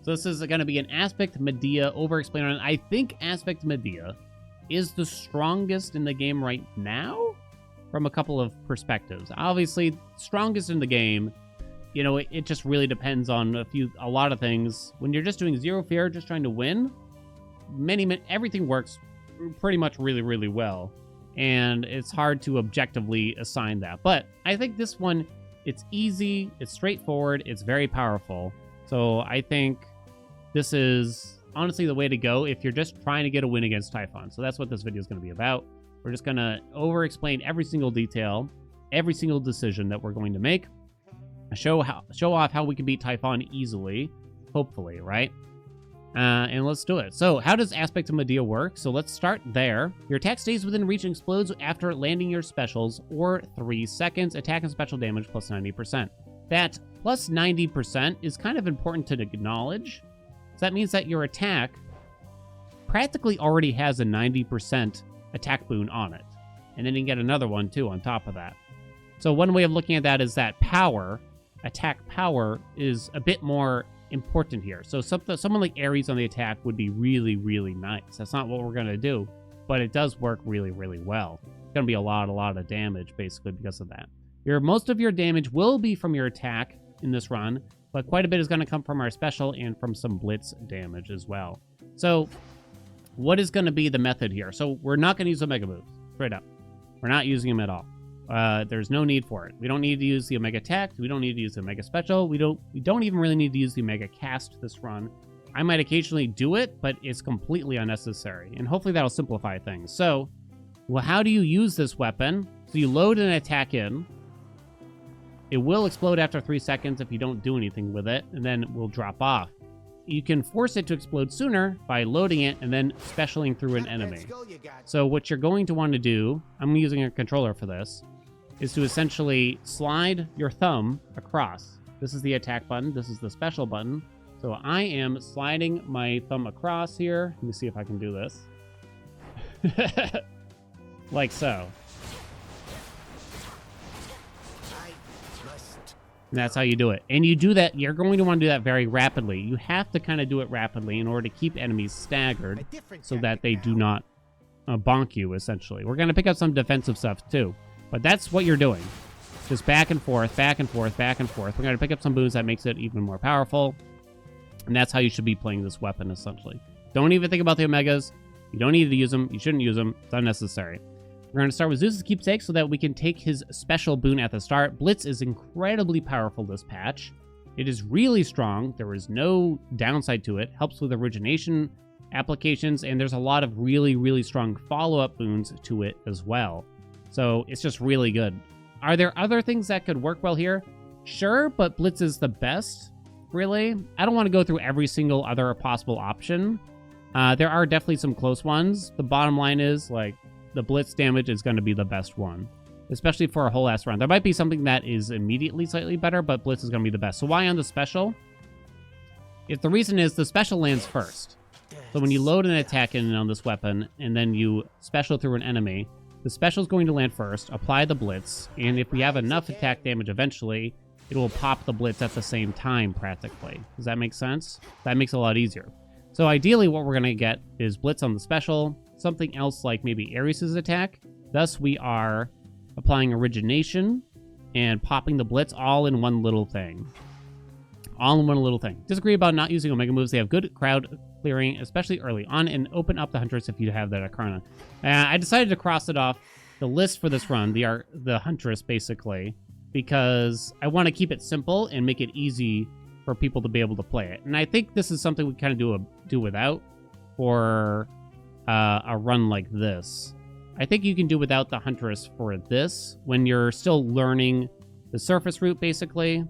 So this is going to be an Aspect Medea over-explainer, and I think Aspect Medea is the strongest in the game right now from a couple of perspectives. Obviously, strongest in the game, you know, it just really depends on a lot of things. When you're just doing zero fear, just trying to win, everything works pretty much really, really well. And it's hard to objectively assign that. But I think this one, it's easy, it's straightforward, it's very powerful. So I think this is honestly the way to go if you're just trying to get a win against Typhon. So that's what this video is going to be about. We're just going to over-explain every single detail, every single decision that we're going to make. Show off how we can beat Typhon easily, hopefully, right? And let's do it. So how does Aspect of Medea work? So let's start there. Your attack stays within reach and explodes after landing your specials, or 3 seconds. Attack and special damage plus 90%. That plus 90% is kind of important to acknowledge. So that means that your attack practically already has a 90% attack boon on it. And then you can get another one too on top of that. So one way of looking at that is that attack power is a bit more important here. So someone like Eris on the attack would be really, really nice. That's not what we're going to do, but it does work really, really well. It's going to be a lot of damage basically because of that. Most of your damage will be from your attack in this run, but quite a bit is going to come from our special and from some blitz damage as well. So what is going to be the method here? So we're not going to use Omega moves, straight up. We're not using them at all. There's no need for it. We don't need to use the Omega attack. We don't need to use the Omega special. We don't even really need to use the Omega cast this run. I might occasionally do it, but it's completely unnecessary. And hopefully that'll simplify things. So, well, how do you use this weapon? So you load an attack in. It will explode after 3 seconds if you don't do anything with it, and then it will drop off. You can force it to explode sooner by loading it and then specialing through an enemy. So what you're going to want to do, I'm using a controller for this, is to essentially slide your thumb across. This is the attack button. This is the special button. So I am sliding my thumb across here. Let me see if I can do this. Like so. And that's how you do it. And you do that, you're going to want to do that very rapidly. You have to kind of do it rapidly in order to keep enemies staggered so that they do not bonk you, essentially. We're going to pick up some defensive stuff, too. But that's what you're doing. Just back and forth, back and forth, back and forth. We're going to pick up some boons that makes it even more powerful. And that's how you should be playing this weapon, essentially. Don't even think about the Omegas. You don't need to use them. You shouldn't use them. It's unnecessary. We're going to start with Zeus's Keepsake so that we can take his special boon at the start. Blitz is incredibly powerful this patch. It is really strong. There is no downside to it. Helps with origination applications, and there's a lot of really, really strong follow-up boons to it as well. So it's just really good. Are there other things that could work well here? Sure, but Blitz is the best, really. I don't want to go through every single other possible option. There are definitely some close ones. The bottom line is, like, the Blitz damage is going to be the best one, especially for a whole ass round. There might be something that is immediately slightly better, but Blitz is going to be the best. So why on the special? If the reason is the special lands first. So when you load an attack in on this weapon, and then you special through an enemy, the special is going to land first, apply the Blitz, and if we have enough attack damage eventually, it will pop the Blitz at the same time, practically. Does that make sense? That makes it a lot easier. So ideally, what we're going to get is Blitz on the special, something else like maybe Eris's attack. Thus, we are applying origination and popping the Blitz all in one little thing. All in one little thing. Disagree about not using Omega moves. They have good crowd clearing, especially early on, and open up the Huntress if you have that Arcana. I decided to cross it off the list for this run, the Huntress, basically, because I want to keep it simple and make it easy for people to be able to play it. And I think this is something we kind of do without for a run like this. I think you can do without the Huntress for this when you're still learning the surface route, basically.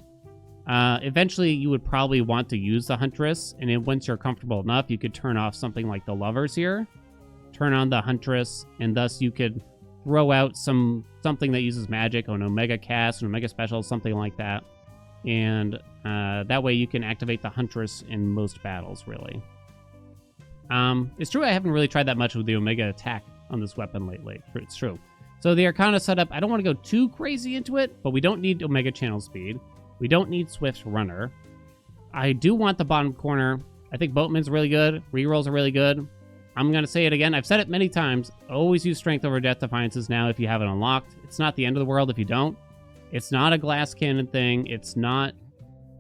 Eventually, you would probably want to use the Huntress, and then once you're comfortable enough, you could turn off something like the Lovers here, turn on the Huntress, and thus you could throw out something that uses magic, or an Omega cast, an Omega special, something like that. And that way you can activate the Huntress in most battles, really. It's true I haven't really tried that much with the Omega attack on this weapon lately. It's true. So the Arcana setup, I don't want to go too crazy into it, but we don't need Omega channel speed. We don't need Swift Runner. I do want the bottom corner. I think Boatman's really good. Rerolls are really good. I'm going to say it again. I've said it many times. Always use Strength over Death Defiances now if you have it unlocked. It's not the end of the world if you don't. It's not a glass cannon thing. It's not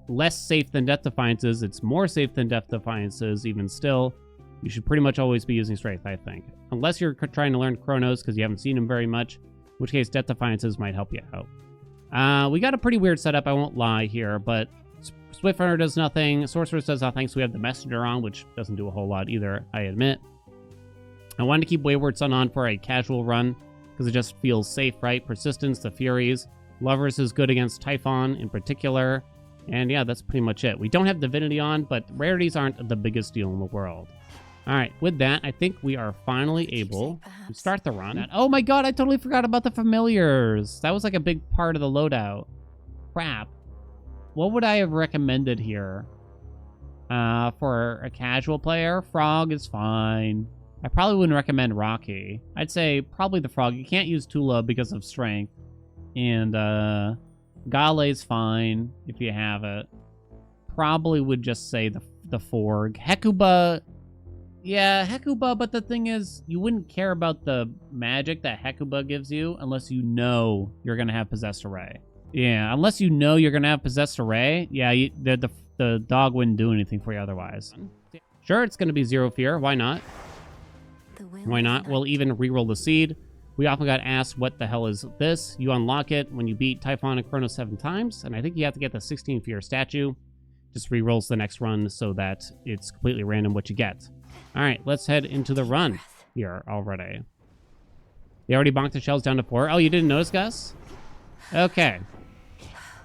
less safe than Death Defiances. It's more safe than Death Defiances, even still. You should pretty much always be using Strength, I think. Unless you're trying to learn Chronos because you haven't seen him very much, in which case Death Defiances might help you out. We got a pretty weird setup, I won't lie here, but Swift Runner does nothing. Sorceress does nothing, so we have the Messenger on, which doesn't do a whole lot either, I admit. I wanted to keep Wayward Son on for a casual run because it just feels safe, right? Persistence, the Furies. Lovers is good against Typhon in particular. And yeah, that's pretty much it. We don't have Divinity on, but rarities aren't the biggest deal in the world. All right, with that, I think we are finally able to start the run. Oh my god, I totally forgot about the familiars. That was like a big part of the loadout. Crap. What would I have recommended here? For a casual player, Frog is fine. I probably wouldn't recommend Rocky. I'd say probably the Frog. You can't use Tula because of strength. And Gale's fine if you have it. Probably would just say the Forg. Hecuba, yeah, Hecuba, but the thing is, you wouldn't care about the magic that Hecuba gives you unless you know you're going to have Possessed Array. Yeah, unless you know you're going to have Possessed Array, yeah, the dog wouldn't do anything for you otherwise. Sure, it's going to be Zero Fear. Why not? Why not? We'll even reroll the seed. We often got asked, what the hell is this? You unlock it when you beat Typhon and Chronos 7 times, and I think you have to get the 16 Fear statue. Just rerolls the next run so that it's completely random what you get. All right, let's head into the run here already. They already bonked the shells down to 4. Oh, you didn't notice, Gus? Okay.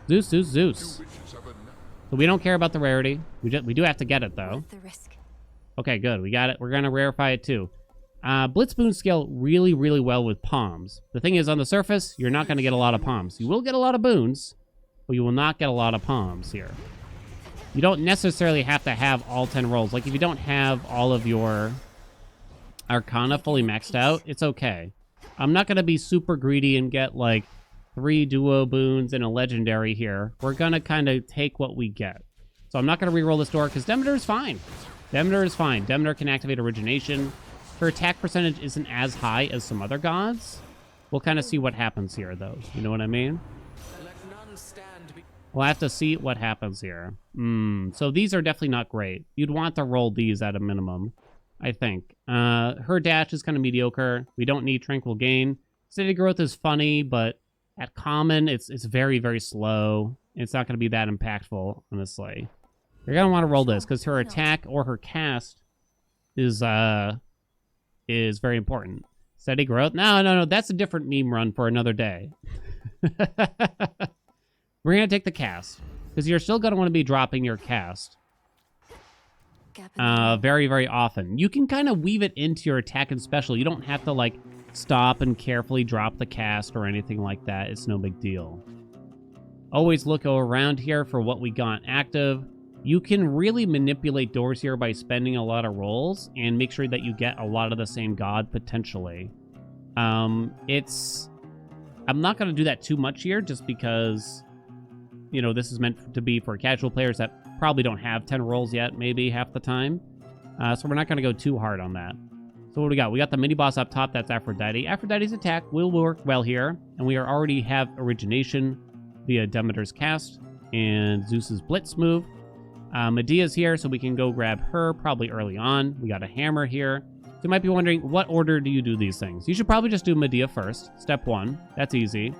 Zeus, Zeus, Zeus. So we don't care about the rarity. We do have to get it, though. Okay, good. We got it. We're going to rarefy it, too. Blitz Boons scale really, really well with palms. The thing is, on the surface, you're not going to get a lot of palms. You will get a lot of boons, but you will not get a lot of palms here. You don't necessarily have to have all 10 rolls. Like, if you don't have all of your Arcana fully maxed out, it's okay. I'm not going to be super greedy and get, like, 3 duo boons and a legendary here. We're going to kind of take what we get. So I'm not going to reroll this door because Demeter is fine. Demeter is fine. Demeter can activate Origination. Her attack percentage isn't as high as some other gods. We'll kind of see what happens here, though. You know what I mean? We'll have to see what happens here. So these are definitely not great. You'd want to roll these at a minimum, I think. Her dash is kind of mediocre. We don't need Tranquil Gain. Steady Growth is funny, but at common, it's very, very slow. It's not going to be that impactful, honestly. You're going to want to roll this, because her attack or her cast is very important. Steady Growth? No. That's a different meme run for another day. We're going to take the cast, because you're still going to want to be dropping your cast very, very often. You can kind of weave it into your attack and special. You don't have to, like, stop and carefully drop the cast or anything like that. It's no big deal. Always look around here for what we got active. You can really manipulate doors here by spending a lot of rolls and make sure that you get a lot of the same god, potentially. I'm not going to do that too much here, just because, you know, this is meant to be for casual players that probably don't have 10 rolls yet, maybe half the time. So we're not going to go too hard on that. So what do we got? We got the mini-boss up top. That's Aphrodite. Aphrodite's attack will work well here, and we already have Origination via Demeter's cast and Zeus's Blitz move. Medea's here, so we can go grab her probably early on. We got a hammer here. So you might be wondering, what order do you do these things? You should probably just do Medea first. Step 1. That's easy.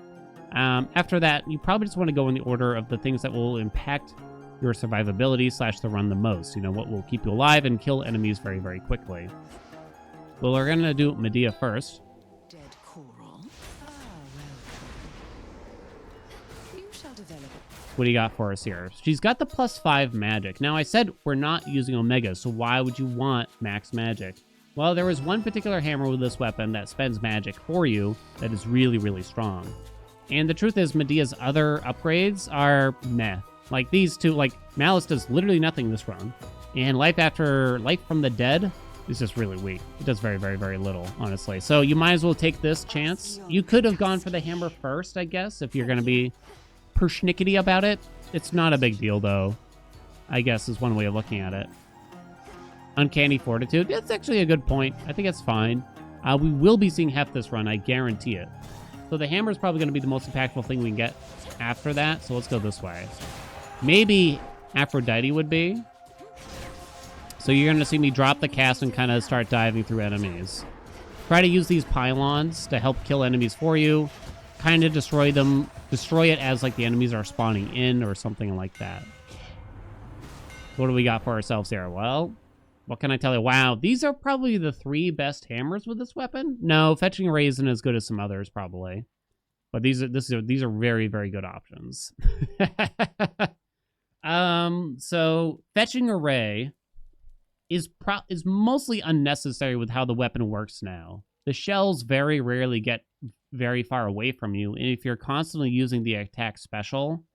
After that, you probably just want to go in the order of the things that will impact your survivability / the run the most. You know, what will keep you alive and kill enemies very, very quickly. Well, we're going to do Medea first. Dead coral. You shall develop it. What do you got for us here? She's got the +5 magic. Now, I said we're not using Omega, so why would you want max magic? Well, there is one particular hammer with this weapon that spends magic for you that is really, really strong. And the truth is, Medea's other upgrades are meh. Like these two, like Malice does literally nothing this run. And Life from the Dead is just really weak. It does very, very, very little, honestly. So you might as well take this chance. You could have gone for the hammer first, I guess, if you're going to be persnickety about it. It's not a big deal, though. I guess is one way of looking at it. Uncanny Fortitude. That's actually a good point. I think it's fine. We will be seeing Heft this run. I guarantee it. So the hammer is probably going to be the most impactful thing we can get after that. So let's go this way. Maybe Aphrodite would be. So you're going to see me drop the cast and kind of start diving through enemies. Try to use these pylons to help kill enemies for you. Kind of destroy them. Destroy it as like the enemies are spawning in or something like that. What do we got for ourselves here? Well, what can I tell you? Wow, these are probably the 3 best hammers with this weapon. No, Fetching Array isn't as good as some others probably. But these are very, very good options. So Fetching Array is mostly unnecessary with how the weapon works now. The shells very rarely get very far away from you, and if you're constantly using the attack special,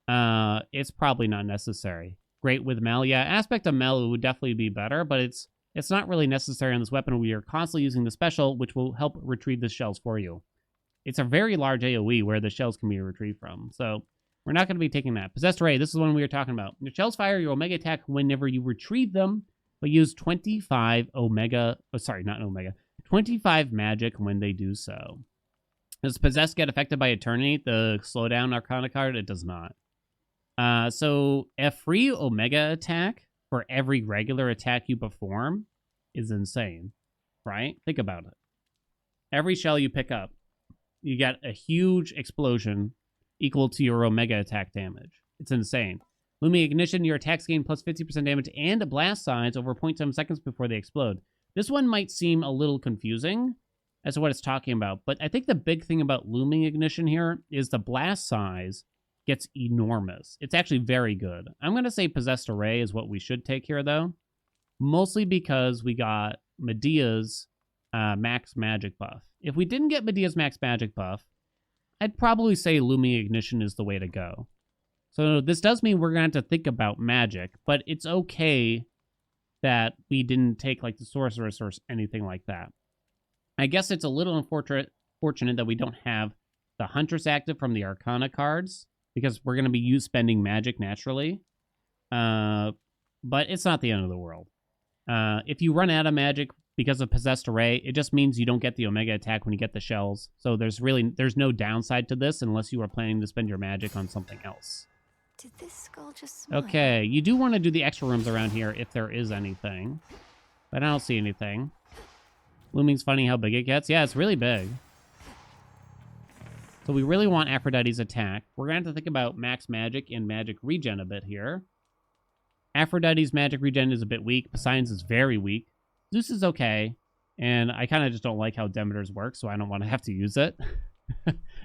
it's probably not necessary. Great with Mel, yeah. Aspect of Mel would definitely be better, but it's not really necessary on this weapon where you're constantly using the special, which will help retrieve the shells for you. It's a very large AoE where the shells can be retrieved from, so we're not going to be taking that. Possessed Array, this is the one we were talking about. Your shells fire your Omega attack whenever you retrieve them, but use 25 Omega... Oh, sorry, not Omega. 25 magic when they do so. Does Possessed get affected by Eternity, the slowdown Arcana card? It does not. So a free Omega attack for every regular attack you perform is insane, right? Think about it. Every shell you pick up, you get a huge explosion equal to your Omega attack damage. It's insane. Looming Ignition, your attacks gain plus 50% damage and a blast size over 0.7 seconds before they explode. This one might seem a little confusing as to what it's talking about, but I think the big thing about Looming Ignition here is the blast size gets enormous. It's actually very good. I'm going to say Possessed Array is what we should take here, though. Mostly because we got Medea's max magic buff. If we didn't get Medea's max magic buff, I'd probably say Looming Ignition is the way to go. So this does mean we're going to have to think about magic, but it's okay that we didn't take like the Sorceress or anything like that. I guess it's a little unfortunate that we don't have the Huntress active from the Arcana cards, because we're going to be spending magic naturally. But it's not the end of the world. If you run out of magic because of Possessed Array, it just means you don't get the Omega attack when you get the shells. So there's no downside to this unless you are planning to spend your magic on something else. Did this skull just smile? Okay, you do want to do the extra rooms around here if there is anything. But I don't see anything. Looming's funny how big it gets. Yeah, it's really big. So we really want Aphrodite's attack. We're going to have to think about max magic and magic regen a bit here. Aphrodite's magic regen is a bit weak. Poseidon's is very weak. Zeus is okay. And I kind of just don't like how Demeter's work, so I don't want to have to use it.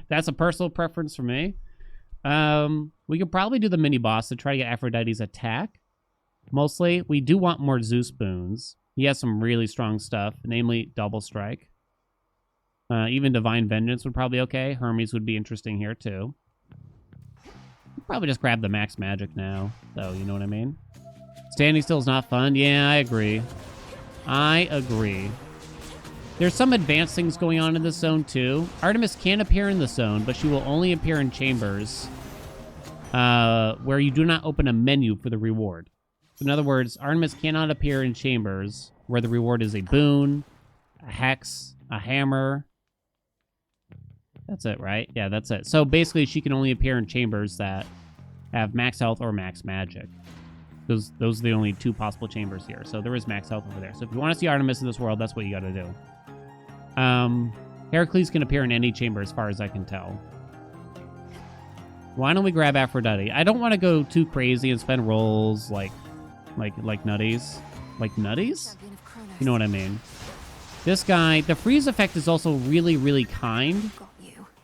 That's a personal preference for me. We could probably do the mini-boss to try to get Aphrodite's attack. Mostly, we do want more Zeus boons. He has some really strong stuff, namely Double Strike. Even Divine Vengeance would probably be okay. Hermes would be interesting here, too. Probably just grab the max magic now, though, you know what I mean? Standing still is not fun. Yeah, I agree. I agree. There's some advanced things going on in this zone, too. Artemis can appear in the zone, but she will only appear in chambers where you do not open a menu for the reward. In other words, Artemis cannot appear in chambers where the reward is a boon, a hex, a hammer. That's it, right? Yeah, that's it. So basically, she can only appear in chambers that have max health or max magic. Those are the only 2 possible chambers here. So there is max health over there. So if you want to see Artemis in this world, that's what you got to do. Heracles can appear in any chamber as far as I can tell. Why don't we grab Aphrodite? I don't want to go too crazy and spend rolls like nutties. Like nutties? You know what I mean. This guy, the freeze effect is also really, really kind,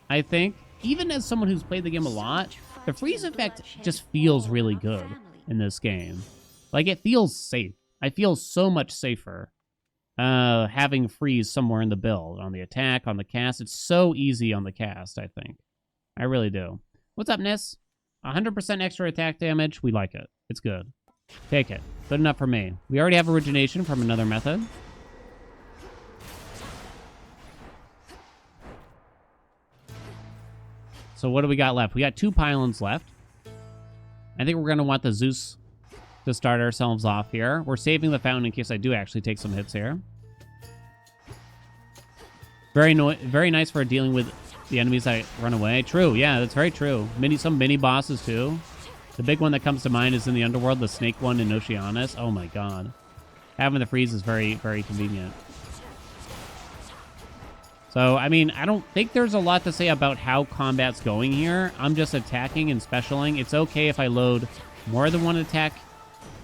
I think. Even as someone who's played the game a lot, the freeze effect just feels really good in this game. Like, it feels safe. I feel so much safer having freeze somewhere in the build. On the attack, on the cast. It's so easy on the cast, I think. I really do. What's up, Nis? 100% extra attack damage. We like it. It's good. Take it. Good enough for me. We already have origination from another method. So what do we got left? We got 2 pylons left. I think we're going to want the Zeus to start ourselves off here. We're saving the fountain in case I do actually take some hits here. Very nice for dealing with the enemies that run away. True, yeah, that's very true. Some mini bosses too. The big one that comes to mind is in the underworld, the snake one in Oceanus. Oh my god. Having the freeze is very, very convenient. So, I mean, I don't think there's a lot to say about how combat's going here. I'm just attacking and specialing. It's okay if I load more than one attack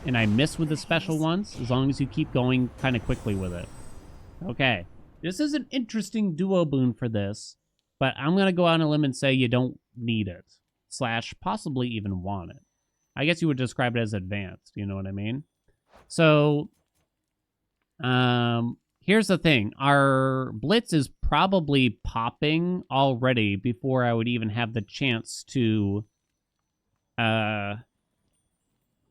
and I miss with the special ones, as long as you keep going kind of quickly with it. Okay. This is an interesting duo boon for this, but I'm going to go out on a limb and say you don't need it. / possibly even want it. I guess you would describe it as advanced, you know what I mean? So, here's the thing. Our Blitz is probably popping already before I would even have the chance to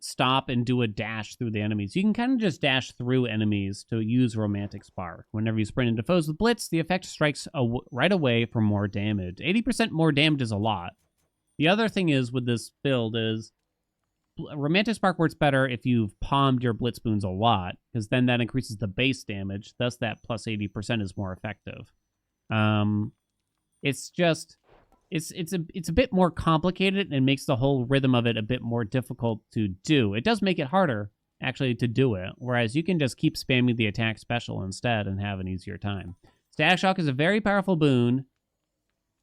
stop and do a dash through the enemies. You can kind of just dash through enemies to use Romantic Spark. Whenever you sprint into foes with Blitz, the effect strikes right away for more damage. 80% more damage is a lot. The other thing is with this build is Romantic Spark works better if you've palmed your Blitz boons a lot, because then that increases the base damage. Thus, that plus 80% is more effective. It's just, it's a bit more complicated and makes the whole rhythm of it a bit more difficult to do. It does make it harder, actually, to do it, whereas you can just keep spamming the attack special instead and have an easier time. Static Shock is a very powerful boon.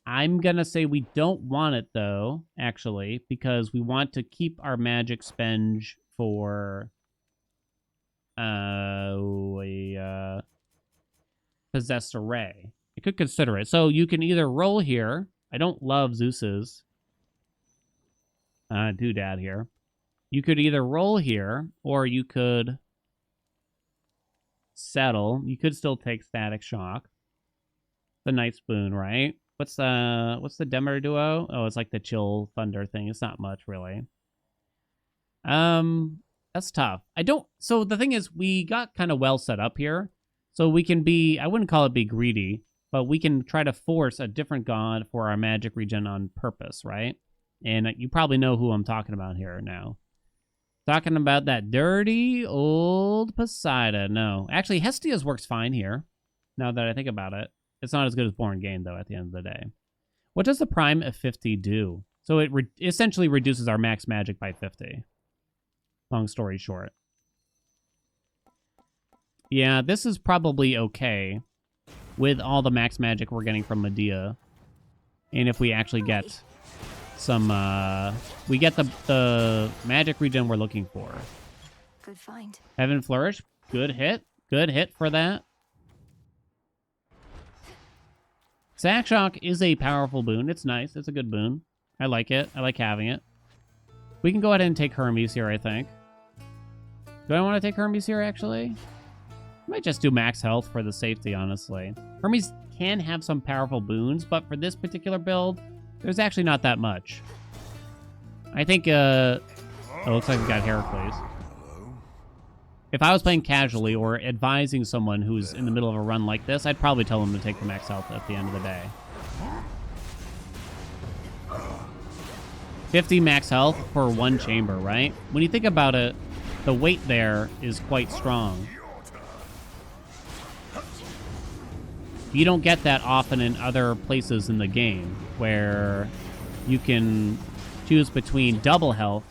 I'm going to say we don't want it, though, actually, because we want to keep our magic spenge for Possessed Array. I could consider it. So you can either roll here. I don't love Zeus's doodad here. You could either roll here, or you could settle. You could still take Static Shock. The nice boon, right? What's the Demeter duo? Oh, it's like the Chill Thunder thing. It's not much, really. That's tough. So the thing is, we got kind of well set up here. So we can be, I wouldn't call it be greedy, but we can try to force a different god for our magic regen on purpose, right? And you probably know who I'm talking about here now. Talking about that dirty old Poseidon. No, actually, Hestia's works fine here, now that I think about it. It's not as good as Born Gain, though, at the end of the day. What does the Prime of 50 do? So it essentially reduces our max magic by 50. Long story short. Yeah, this is probably okay with all the max magic we're getting from Medea. And if we actually get some, we get the magic regen we're looking for. Good find. Heaven Flourish. Good hit. Good hit for that. Static Shock is a powerful boon. It's nice. It's a good boon. I like it. I like having it. We can go ahead and take Hermes here, I think. Do I want to take Hermes here, actually? I might just do max health for the safety, honestly. Hermes can have some powerful boons, but for this particular build, there's actually not that much. I think, it looks like we got Heracles. If I was playing casually or advising someone who's in the middle of a run like this, I'd probably tell them to take the max health at the end of the day. 50 max health for one chamber, right? When you think about it, the weight there is quite strong. You don't get that often in other places in the game, where you can choose between double health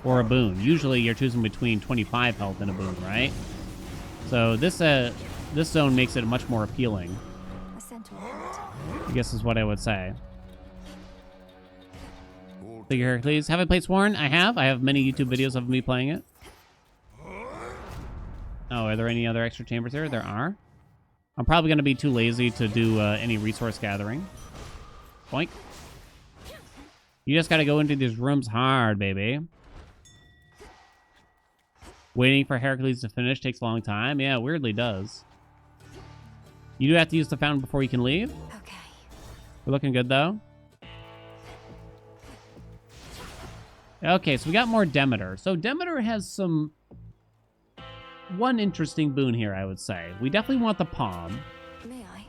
or a boon. Usually you're choosing between 25 health and a boon, right? So this zone makes it much more appealing, I guess is what I would say. Figure Heracles. Have I played Sworn? I have. I have many YouTube videos of me playing it. Oh, are there any other extra chambers here? There are. I'm probably going to be too lazy to do any resource gathering. Boink. You just got to go into these rooms hard, baby. Waiting for Heracles to finish takes a long time. Yeah, it weirdly does. You do have to use the fountain before you can leave. Okay. We're looking good, though. Okay, so we got more Demeter. So Demeter has one interesting boon here, I would say. We definitely want the palm. May I?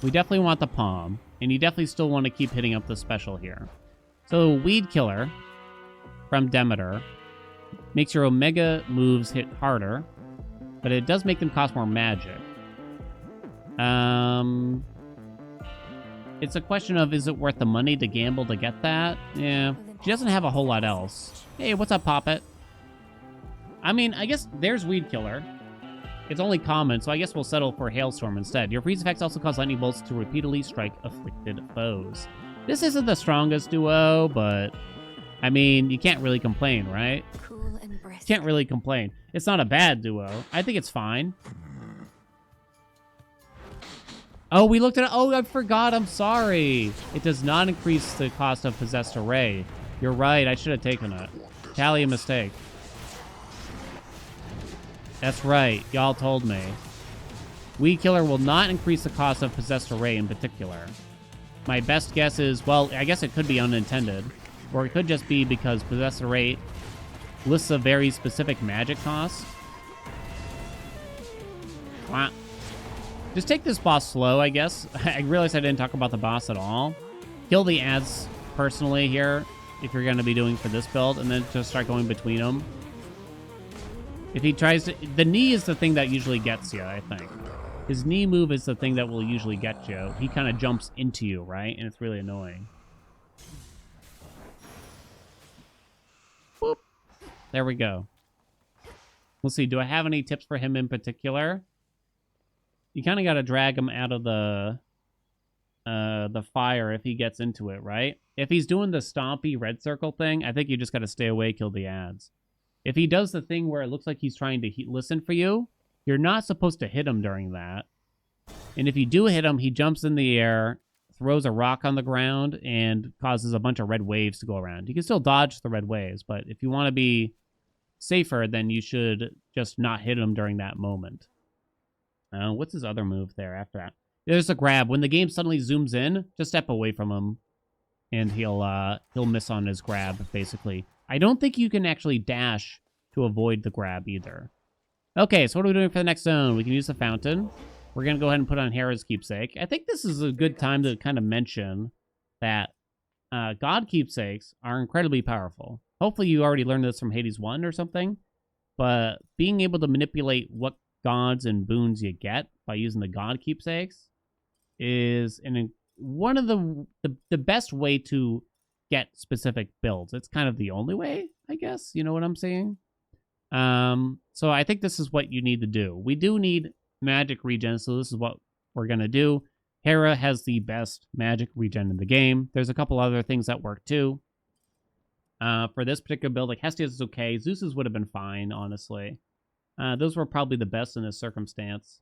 We definitely want the palm. And you definitely still want to keep hitting up the special here. So Weed Killer from Demeter Makes your Omega moves hit harder, but it does make them cost more magic. It's a question of, is it worth the money to gamble to get that? Yeah. She doesn't have a whole lot else. Hey, what's up, Poppet? I mean, I guess there's Weed Killer. It's only common, so I guess we'll settle for Hailstorm instead. Your freeze effects also cause lightning bolts to repeatedly strike afflicted foes. This isn't the strongest duo, but I mean, you can't really complain, right? Cool and brisk. Can't really complain. It's not a bad duo. I think it's fine. Oh, we looked at it. Oh, I forgot. I'm sorry. It does not increase the cost of Possessed Array. You're right. I should have taken it. Tally a mistake. That's right. Y'all told me. Weed Killer will not increase the cost of Possessed Array in particular. My best guess is, well, I guess it could be unintended. Or it could just be because Possessed Array lists a very specific magic cost. Wow. Just take this boss slow, I guess. I realized I didn't talk about the boss at all. Kill the ads personally here, if you're going to be doing for this build, and then just start going between them. If he tries to... The knee is the thing that usually gets you, I think. His knee move is the thing that will usually get you. He kind of jumps into you, right? And it's really annoying. Boop. There we go. Let's see. Do I have any tips for him in particular? You kind of got to drag him out of the fire if he gets into it, right? If he's doing the stompy red circle thing, I think you just got to stay away, kill the ads. If he does the thing where it looks like he's trying to listen for you, you're not supposed to hit him during that. And if you do hit him, he jumps in the air, throws a rock on the ground, and causes a bunch of red waves to go around. You can still dodge the red waves, but if you want to be safer, then you should just not hit him during that moment. What's his other move there after that? There's a grab. When the game suddenly zooms in, just step away from him, and he'll miss on his grab, basically. I don't think you can actually dash to avoid the grab either. Okay, so what are we doing for the next zone? We can use the fountain. We're going to go ahead and put on Hera's Keepsake. I think this is a good time to kind of mention that God Keepsakes are incredibly powerful. Hopefully you already learned this from Hades 1 or something, but being able to manipulate what gods and boons you get by using the God Keepsakes is one of the best way to get specific builds. It's kind of the only way, I guess. You know what I'm saying? So I think this is what you need to do. We do need magic regen, so this is what we're going to do. Hera has the best magic regen in the game. There's a couple other things that work too. For this particular build, like Hestia's is okay. Zeus's would have been fine, honestly. Those were probably the best in this circumstance.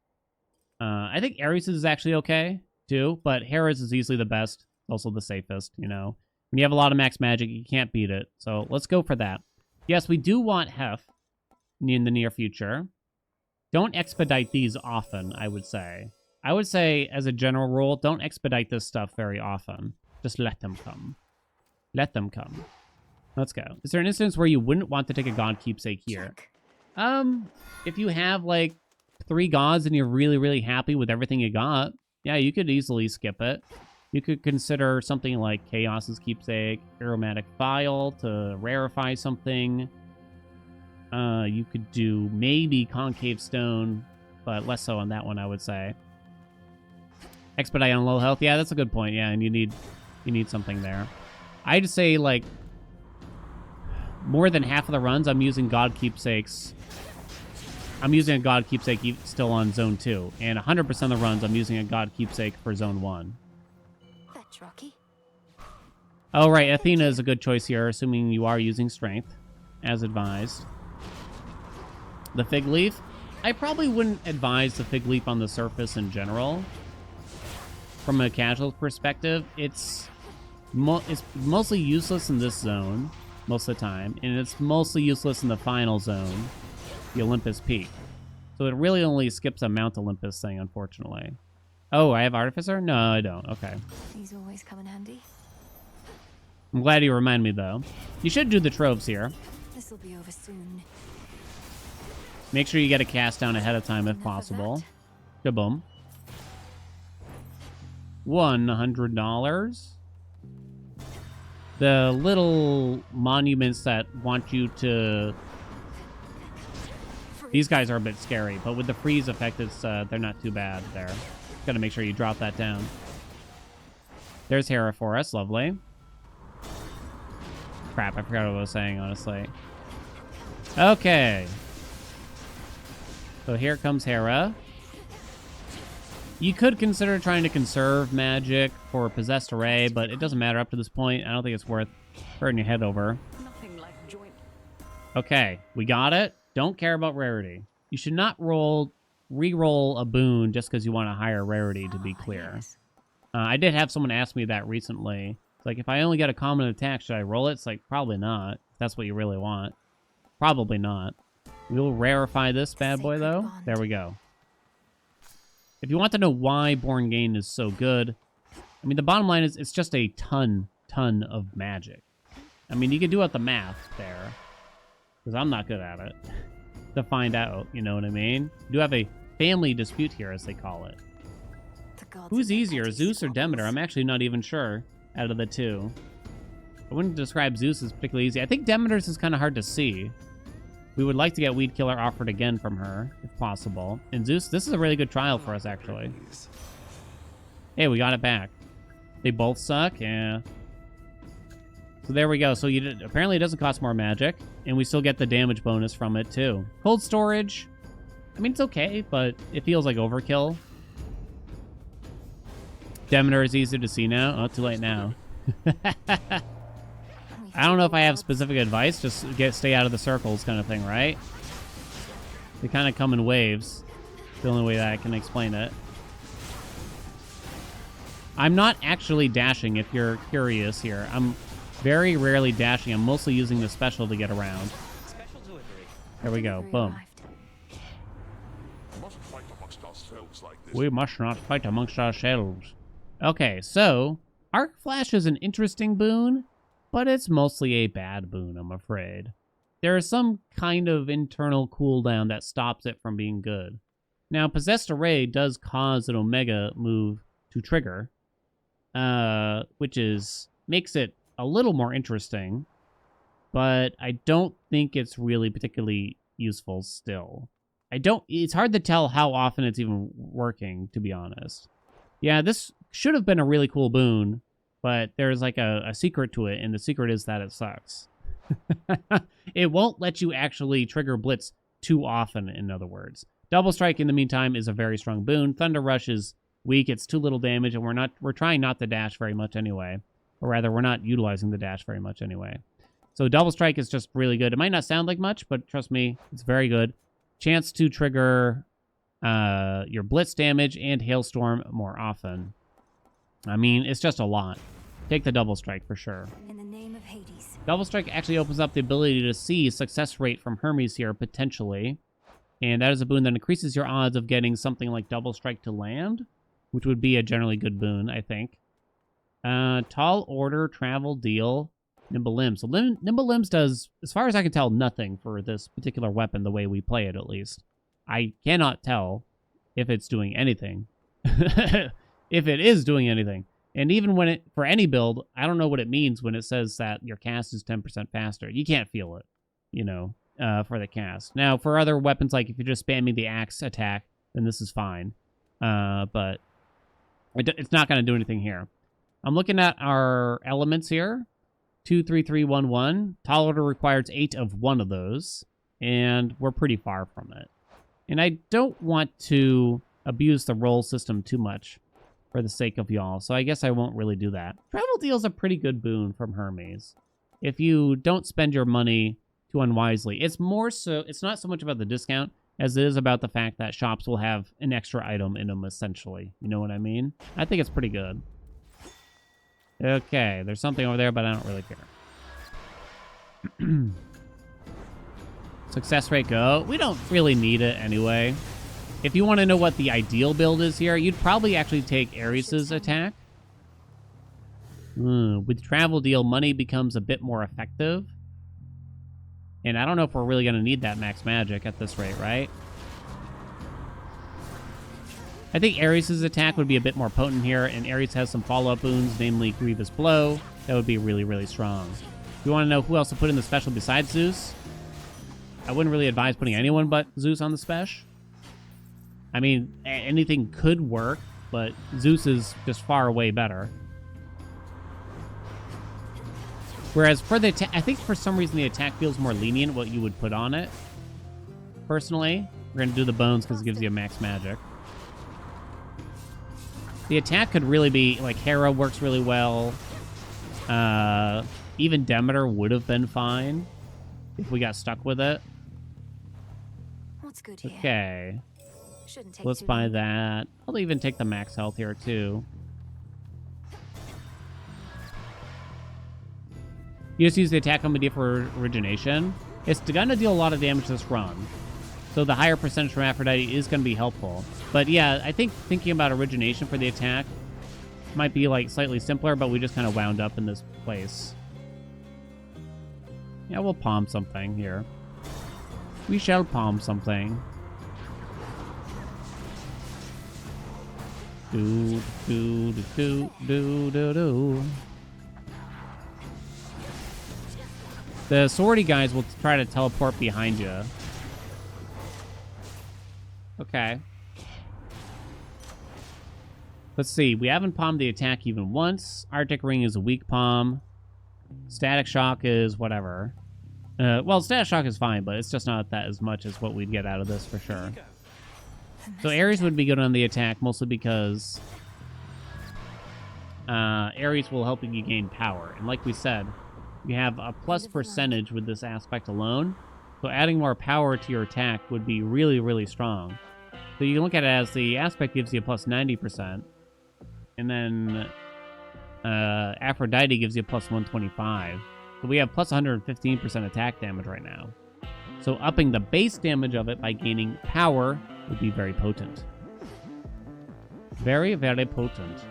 I think Eris is actually okay, too, but Hera's is easily the best. Also the safest, you know. When you have a lot of max magic, you can't beat it. So let's go for that. Yes, we do want Hef in the near future. Don't expedite these often, I would say. I would say, as a general rule, don't expedite this stuff very often. Just let them come. Let them come. Let's go. Is there an instance where you wouldn't want to take a God Keepsake here? Check. If you have, like, 3 gods and you're really, really happy with everything you got, yeah, you could easily skip it. You could consider something like Chaos's Keepsake, Aromatic Vial to rarefy something. You could do maybe Concave Stone, but less so on that one, I would say. Expedite on low health. Yeah, that's a good point. Yeah, and you need something there. I'd say, like, more than half of the runs, I'm using God Keepsakes. I'm using a God Keepsake still on Zone 2. And 100% of the runs, I'm using a God Keepsake for Zone 1. That's rocky. Oh, right. Athena is a good choice here, assuming you are using Strength, as advised. The Fig Leaf. I probably wouldn't advise the Fig Leaf on the surface in general. From a casual perspective, it's mostly useless in this zone, most of the time, and it's mostly useless in the final zone, the Olympus Peak. So it really only skips a Mount Olympus thing, unfortunately. Oh, I have Artificer? No, I don't. Okay. These always come in handy. I'm glad you remind me, though. You should do the troves here. This'll be over soon. Make sure you get a cast down ahead of time if possible. Kaboom. $100. The little monuments that want you to These guys are a bit scary, but with the freeze effect, it's they're not too bad there. Gotta make sure you drop that down. There's Hera for us. Lovely. Crap, I forgot what I was saying, honestly. Okay. So here comes Hera. You could consider trying to conserve magic for Possessed Array, but it doesn't matter up to this point. I don't think it's worth hurting your head over. Okay, we got it. Don't care about rarity. You should not re-roll a boon just because you want a higher rarity, to be clear. I did have someone ask me that recently. It's like, if I only get a common attack, should I roll it? It's like, probably not. If that's what you really want. Probably not. We'll rarify this bad boy, though. There we go. If you want to know why Born Gain is so good, I mean, the bottom line is it's just a ton of magic. I mean, you can do out the math there, because I'm not good at it, to find out, you know what I mean? You do have a family dispute here, as they call it. Who's easier, Zeus or Demeter? I'm actually not even sure out of the two. I wouldn't describe Zeus as particularly easy. I think Demeter's is kind of hard to see. We would like to get Weed Killer offered again from her, if possible. And Zeus, this is a really good trial for us, actually. Hey, we got it back. They both suck, yeah. So there we go. So apparently it doesn't cost more magic, and we still get the damage bonus from it, too. Cold storage. I mean, it's okay, but it feels like overkill. Demeter is easier to see now. Oh, too late now. I don't know if I have specific advice. Just stay out of the circles kind of thing, right? They kind of come in waves. The only way that I can explain it. I'm not actually dashing, if you're curious here. I'm very rarely dashing. I'm mostly using the special to get around. There we go. Boom. We must not fight amongst ourselves. Okay, so Arc Flash is an interesting boon, but it's mostly a bad boon, I'm afraid. There is some kind of internal cooldown that stops it from being good. Now, Possessed Array does cause an Omega move to trigger, which makes it a little more interesting, but I don't think it's really particularly useful still. It's hard to tell how often it's even working, to be honest. Yeah, this should have been a really cool boon, but there's like a secret to it, and the secret is that it sucks. It won't let you actually trigger Blitz too often, in other words. Double Strike, in the meantime, is a very strong boon. Thunder Rush is weak, it's too little damage, and we're trying not to dash very much anyway. Or rather, we're not utilizing the dash very much anyway. So Double Strike is just really good. It might not sound like much, but trust me, it's very good. Chance to trigger your Blitz damage and Hailstorm more often. I mean, it's just a lot. Take the Double Strike for sure. In the name of Hades. Double Strike actually opens up the ability to see success rate from Hermes here, potentially. And that is a boon that increases your odds of getting something like Double Strike to land, which would be a generally good boon, I think. Tall Order, Travel, Deal, Nimble Limbs. So Nimble Limbs does, as far as I can tell, nothing for this particular weapon, the way we play it, at least. I cannot tell if it's doing anything. If it is doing anything. And even for any build, I don't know what it means when it says that your cast is 10% faster. You can't feel it, you know, for the cast. Now, for other weapons, like if you're just spamming the axe attack, then this is fine. But it's not going to do anything here. I'm looking at our elements here. 2, 3, 3, 1, 1. Tall Order requires 8 of one of those, and we're pretty far from it. And I don't want to abuse the roll system too much for the sake of y'all, so I guess I won't really do that. Travel Deal's a pretty good boon from Hermes. If you don't spend your money too unwisely. It's not so much about the discount as it is about the fact that shops will have an extra item in them, essentially. You know what I mean? I think it's pretty good. Okay, there's something over there, but I don't really care. Success rate go. We don't really need it anyway. If you want to know what the ideal build is here, you'd probably actually take Eris's attack. With Travel Deal, money becomes a bit more effective. And I don't know if we're really going to need that max magic at this rate, right? I think Eris's attack would be a bit more potent here, and Eris has some follow-up boons, namely Grievous Blow. That would be really, really strong. If you want to know who else to put in the special besides Zeus, I wouldn't really advise putting anyone but Zeus on the special. I mean, anything could work, but Zeus is just far way better. Whereas for the attack, I think for some reason the attack feels more lenient what you would put on it. Personally, we're going to do the bones because it gives you a max magic. The attack could really be, like, Hera works really well. Even Demeter would have been fine if we got stuck with it. What's good here? Okay. Shouldn't take Let's too buy long. that. I'll even take the max health here, too. You just use the attack on Medea for origination. It's going to deal a lot of damage this run. So the higher percentage from Aphrodite is going to be helpful. But yeah, I think thinking about origination for the attack might be like slightly simpler, but we just kind of wound up in this place. Yeah, we'll palm something here. We shall palm something. Do, do, do, do, do, do, do. The swordy guys will try to teleport behind you. Okay. Let's see. We haven't palmed the attack even once. Arctic Ring is a weak palm. Static Shock is whatever. Well, Static Shock is fine, but it's just not that as much as what we'd get out of this for sure. So Eris would be good on the attack, mostly because Eris will help you gain power. And like we said, you have a plus percentage with this aspect alone. So adding more power to your attack would be really, really strong. So you can look at it as the aspect gives you a plus 90%. And then Aphrodite gives you a plus 125. So we have plus 115% attack damage right now. So upping the base damage of it by gaining power would be very potent. Very, very potent. So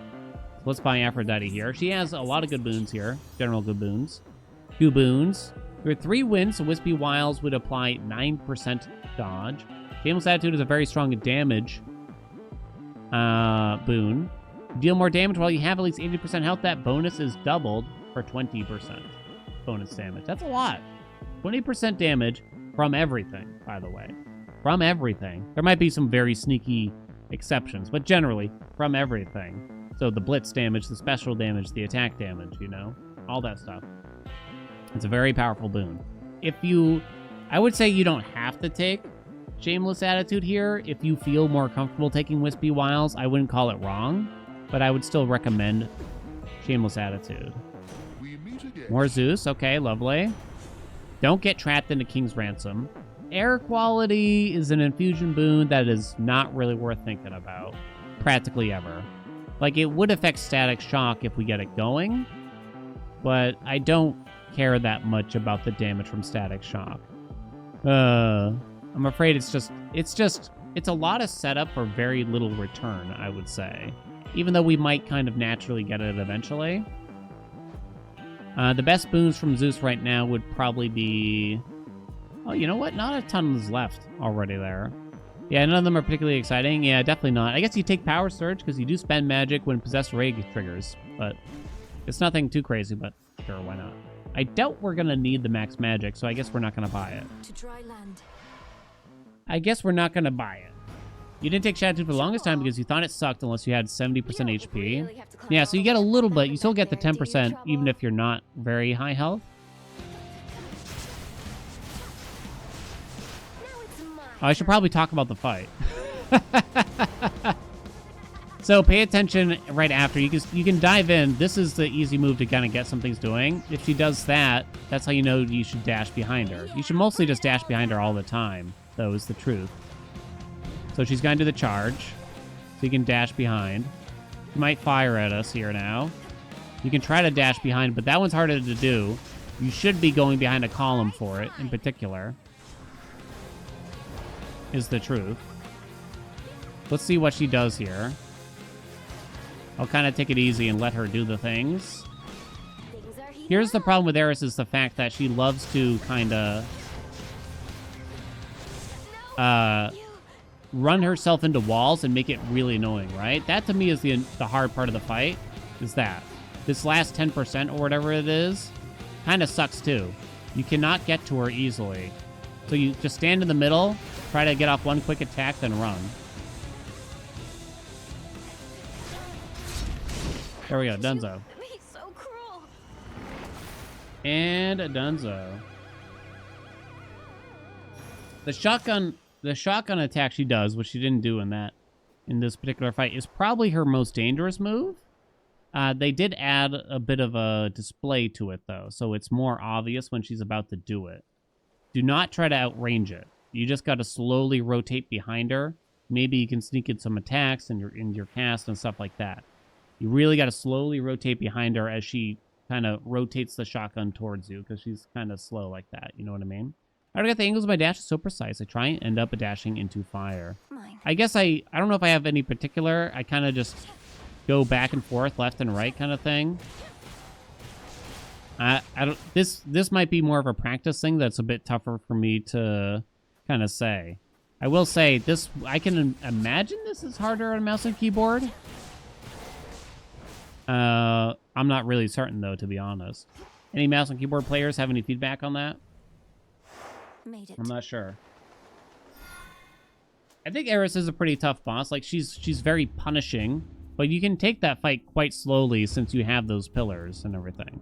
let's buy Aphrodite here. She has a lot of good boons here. General good boons. 2 boons. With 3 wins, so Wispy Wiles would apply 9% dodge. Shameless Attitude is a very strong damage boon. Deal more damage while you have at least 80% health. That bonus is doubled for 20% bonus damage. That's a lot. 20% damage from everything, by the way. From everything. There might be some very sneaky exceptions, but generally, from everything. So the blitz damage, the special damage, the attack damage, you know? All that stuff. It's a very powerful boon. I would say you don't have to take Shameless Attitude here. If you feel more comfortable taking Wispy Wiles, I wouldn't call it wrong, but I would still recommend Shameless Attitude. More Zeus. Okay, lovely. Don't get trapped into King's Ransom. Air quality is an infusion boon that is not really worth thinking about. Practically ever. Like, it would affect Static Shock if we get it going, but I don't care that much about the damage from Static Shock. I'm afraid it's a lot of setup for very little return, I would say. Even though we might kind of naturally get it eventually. The best boons from Zeus right now would probably be... Oh, you know what? Not a ton is left already there. Yeah, none of them are particularly exciting. Yeah, definitely not. I guess you take Power Surge because you do spend magic when Possessed Ray triggers. But it's nothing too crazy, but sure, why not? I doubt we're going to need the max magic, so I guess we're not going to buy it. To dry land. I guess we're not going to buy it. You didn't take Shadow for the longest time because you thought it sucked unless you had 70% HP. Yeah, so you get a little bit. You still get the 10% even if you're not very high health. Oh, I should probably talk about the fight. So pay attention right after. You can dive in. This is the easy move to kind of get some things doing. If she does that, that's how you know you should dash behind her. You should mostly just dash behind her all the time, though, is the truth. So she's going to do the charge. So you can dash behind. She might fire at us here now. You can try to dash behind, but that one's harder to do. You should be going behind a column for it, in particular. Is the truth. Let's see what she does here. I'll kind of take it easy and let her do the things. Here's the problem with Eris is the fact that she loves to kind of run herself into walls and make it really annoying, right? That to me is the hard part of the fight, is that. This last 10% or whatever it is kind of sucks too. You cannot get to her easily. So you just stand in the middle, try to get off one quick attack, then run. There we go, Dunzo. He's so cruel. And a Dunzo. The shotgun attack she does, which she didn't do in this particular fight, is probably her most dangerous move. They did add a bit of a display to it, though, so it's more obvious when she's about to do it. Do not try to outrange it. You just got to slowly rotate behind her. Maybe you can sneak in some attacks in your cast and stuff like that. You really got to slowly rotate behind her as she kind of rotates the shotgun towards you, because she's kind of slow like that. You know what I mean? I don't get the angles of my dash is so precise. I try and end up dashing into fire. Mine. I guess I don't know if I have any particular. I kind of just go back and forth, left and right kind of thing. I don't. This might be more of a practice thing that's a bit tougher for me to kind of say. I will say this. I can imagine this is harder on a mouse and keyboard. I'm not really certain though, to be honest. Any mouse and keyboard players have any feedback on that? Made it. I'm not sure. I think Eris is a pretty tough boss. Like, she's very punishing, but you can take that fight quite slowly since you have those pillars and everything.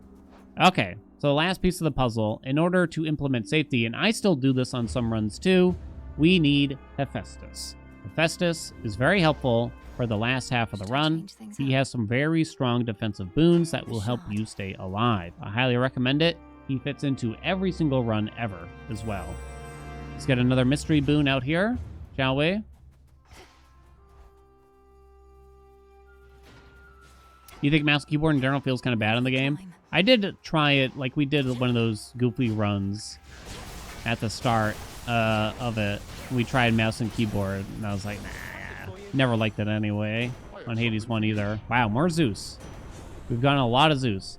Okay, so the last piece of the puzzle, in order to implement safety, and I still do this on some runs too, we need Hephaestus. Hephaestus is very helpful for the last half of the run. He has some very strong defensive boons that will help you stay alive. I highly recommend it. He fits into every single run ever as well. Let's get another mystery boon out here, shall we? You think mouse and keyboard in general feels kind of bad in the game? I did try it, like we did one of those goofy runs at the start of it. We tried mouse and keyboard, and I was like, nah, never liked it anyway. On Hades 1 either. Wow, more Zeus. We've gotten a lot of Zeus.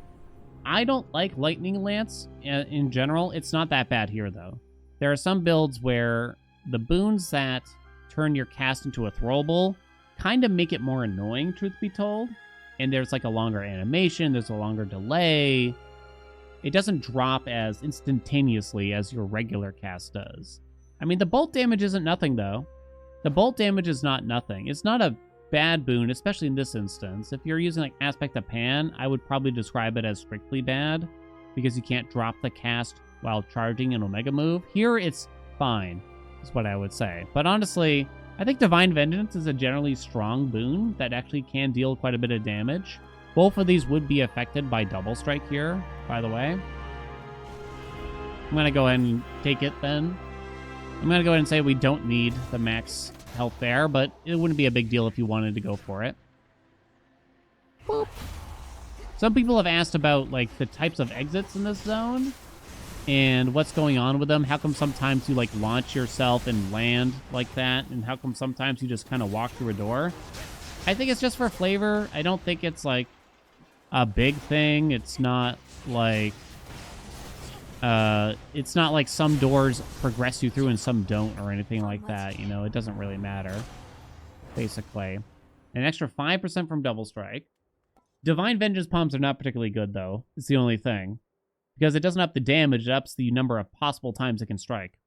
I don't like Lightning Lance in general. It's not that bad here, though. There are some builds where the boons that turn your cast into a throwable kind of make it more annoying, truth be told. And there's like a longer animation, there's a longer delay. It doesn't drop as instantaneously as your regular cast does. I mean, the bolt damage isn't nothing, though. The bolt damage is not nothing. It's not a bad boon, especially in this instance. If you're using like Aspect of Pan, I would probably describe it as strictly bad because you can't drop the cast while charging an Omega move. Here, it's fine, is what I would say. But honestly, I think Divine Vengeance is a generally strong boon that actually can deal quite a bit of damage. Both of these would be affected by Double Strike here, by the way. I'm going to go ahead and take it then. I'm going to go ahead and say we don't need the max health there, but it wouldn't be a big deal if you wanted to go for it. Boop. Some people have asked about like the types of exits in this zone and what's going on with them. How come sometimes you like launch yourself and land like that, and how come sometimes you just kind of walk through a door? I think it's just for flavor. I don't think it's like a big thing. It's not like some doors progress you through and some don't or anything like that. You know, it doesn't really matter, basically. An extra 5% from Double Strike. Divine Vengeance Palms are not particularly good, though. It's the only thing. Because it doesn't up the damage, it ups the number of possible times it can strike.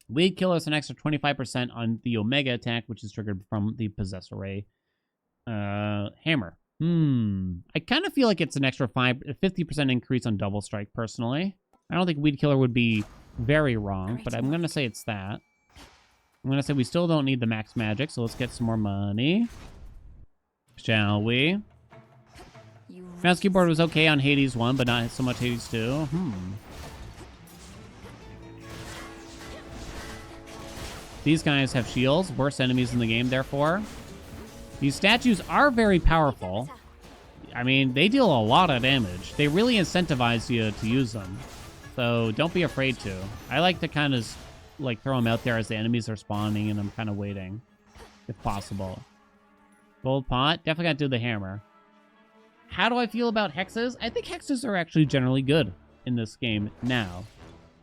Weed Killer is an extra 25% on the Omega attack, which is triggered from the Possessor Ray hammer. I kind of feel like it's an extra 50% increase on Double Strike, personally. I don't think Weed Killer would be very wrong, but I'm going to say it's that. I'm going to say we still don't need the max magic, so let's get some more money. Shall we? Mouse keyboard was okay on Hades 1, but not so much Hades 2. These guys have shields, worst enemies in the game, therefore. These statues are very powerful. I mean, they deal a lot of damage. They really incentivize you to use them. So don't be afraid to. I like to kind of like throw them out there as the enemies are spawning and I'm kind of waiting, if possible. Gold pot, definitely got to do the hammer. How do I feel about hexes? I think hexes are actually generally good in this game now.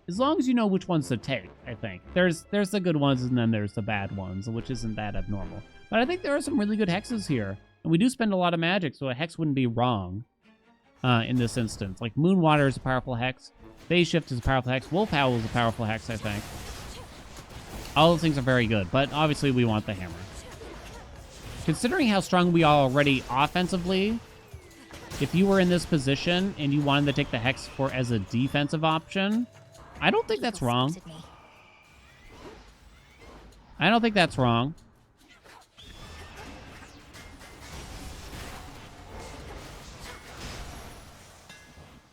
As long as you know which ones to take, I think. There's the good ones and then there's the bad ones, which isn't that abnormal. But I think there are some really good hexes here. And we do spend a lot of magic, so a hex wouldn't be wrong in this instance. Like Moonwater is a powerful hex. Phase Shift is a powerful hex. Wolf Howl is a powerful hex, I think. All those things are very good, but obviously we want the hammer. Considering how strong we are already offensively, if you were in this position and you wanted to take the hex for as a defensive option, I don't think that's wrong. I don't think that's wrong.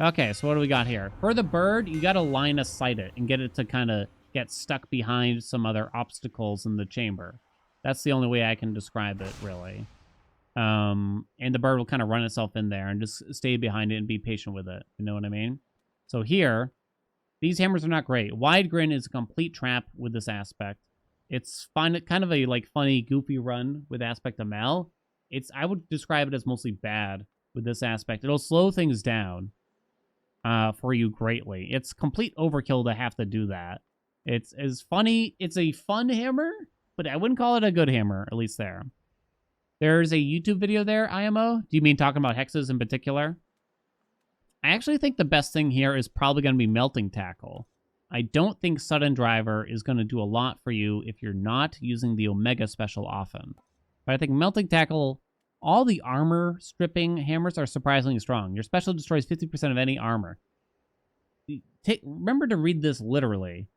Okay, so what do we got here? For the bird, you got to line of sight it and get it to kind of get stuck behind some other obstacles in the chamber. That's the only way I can describe it, really. And the bird will kind of run itself in there and just stay behind it and be patient with it. You know what I mean? So here, these hammers are not great. Wide Grin is a complete trap with this aspect. It's fun, kind of a like funny, goofy run with aspect of Mal. I would describe it as mostly bad with this aspect. It'll slow things down for you greatly. It's complete overkill to have to do that. It's funny. It's a fun hammer, but I wouldn't call it a good hammer, at least there. There's a YouTube video there, IMO. Do you mean talking about hexes in particular? I actually think the best thing here is probably going to be Melting Tackle. I don't think Sudden Driver is going to do a lot for you if you're not using the Omega special often. But I think Melting Tackle, all the armor stripping hammers are surprisingly strong. Your special destroys 50% of any armor. Remember to read this literally.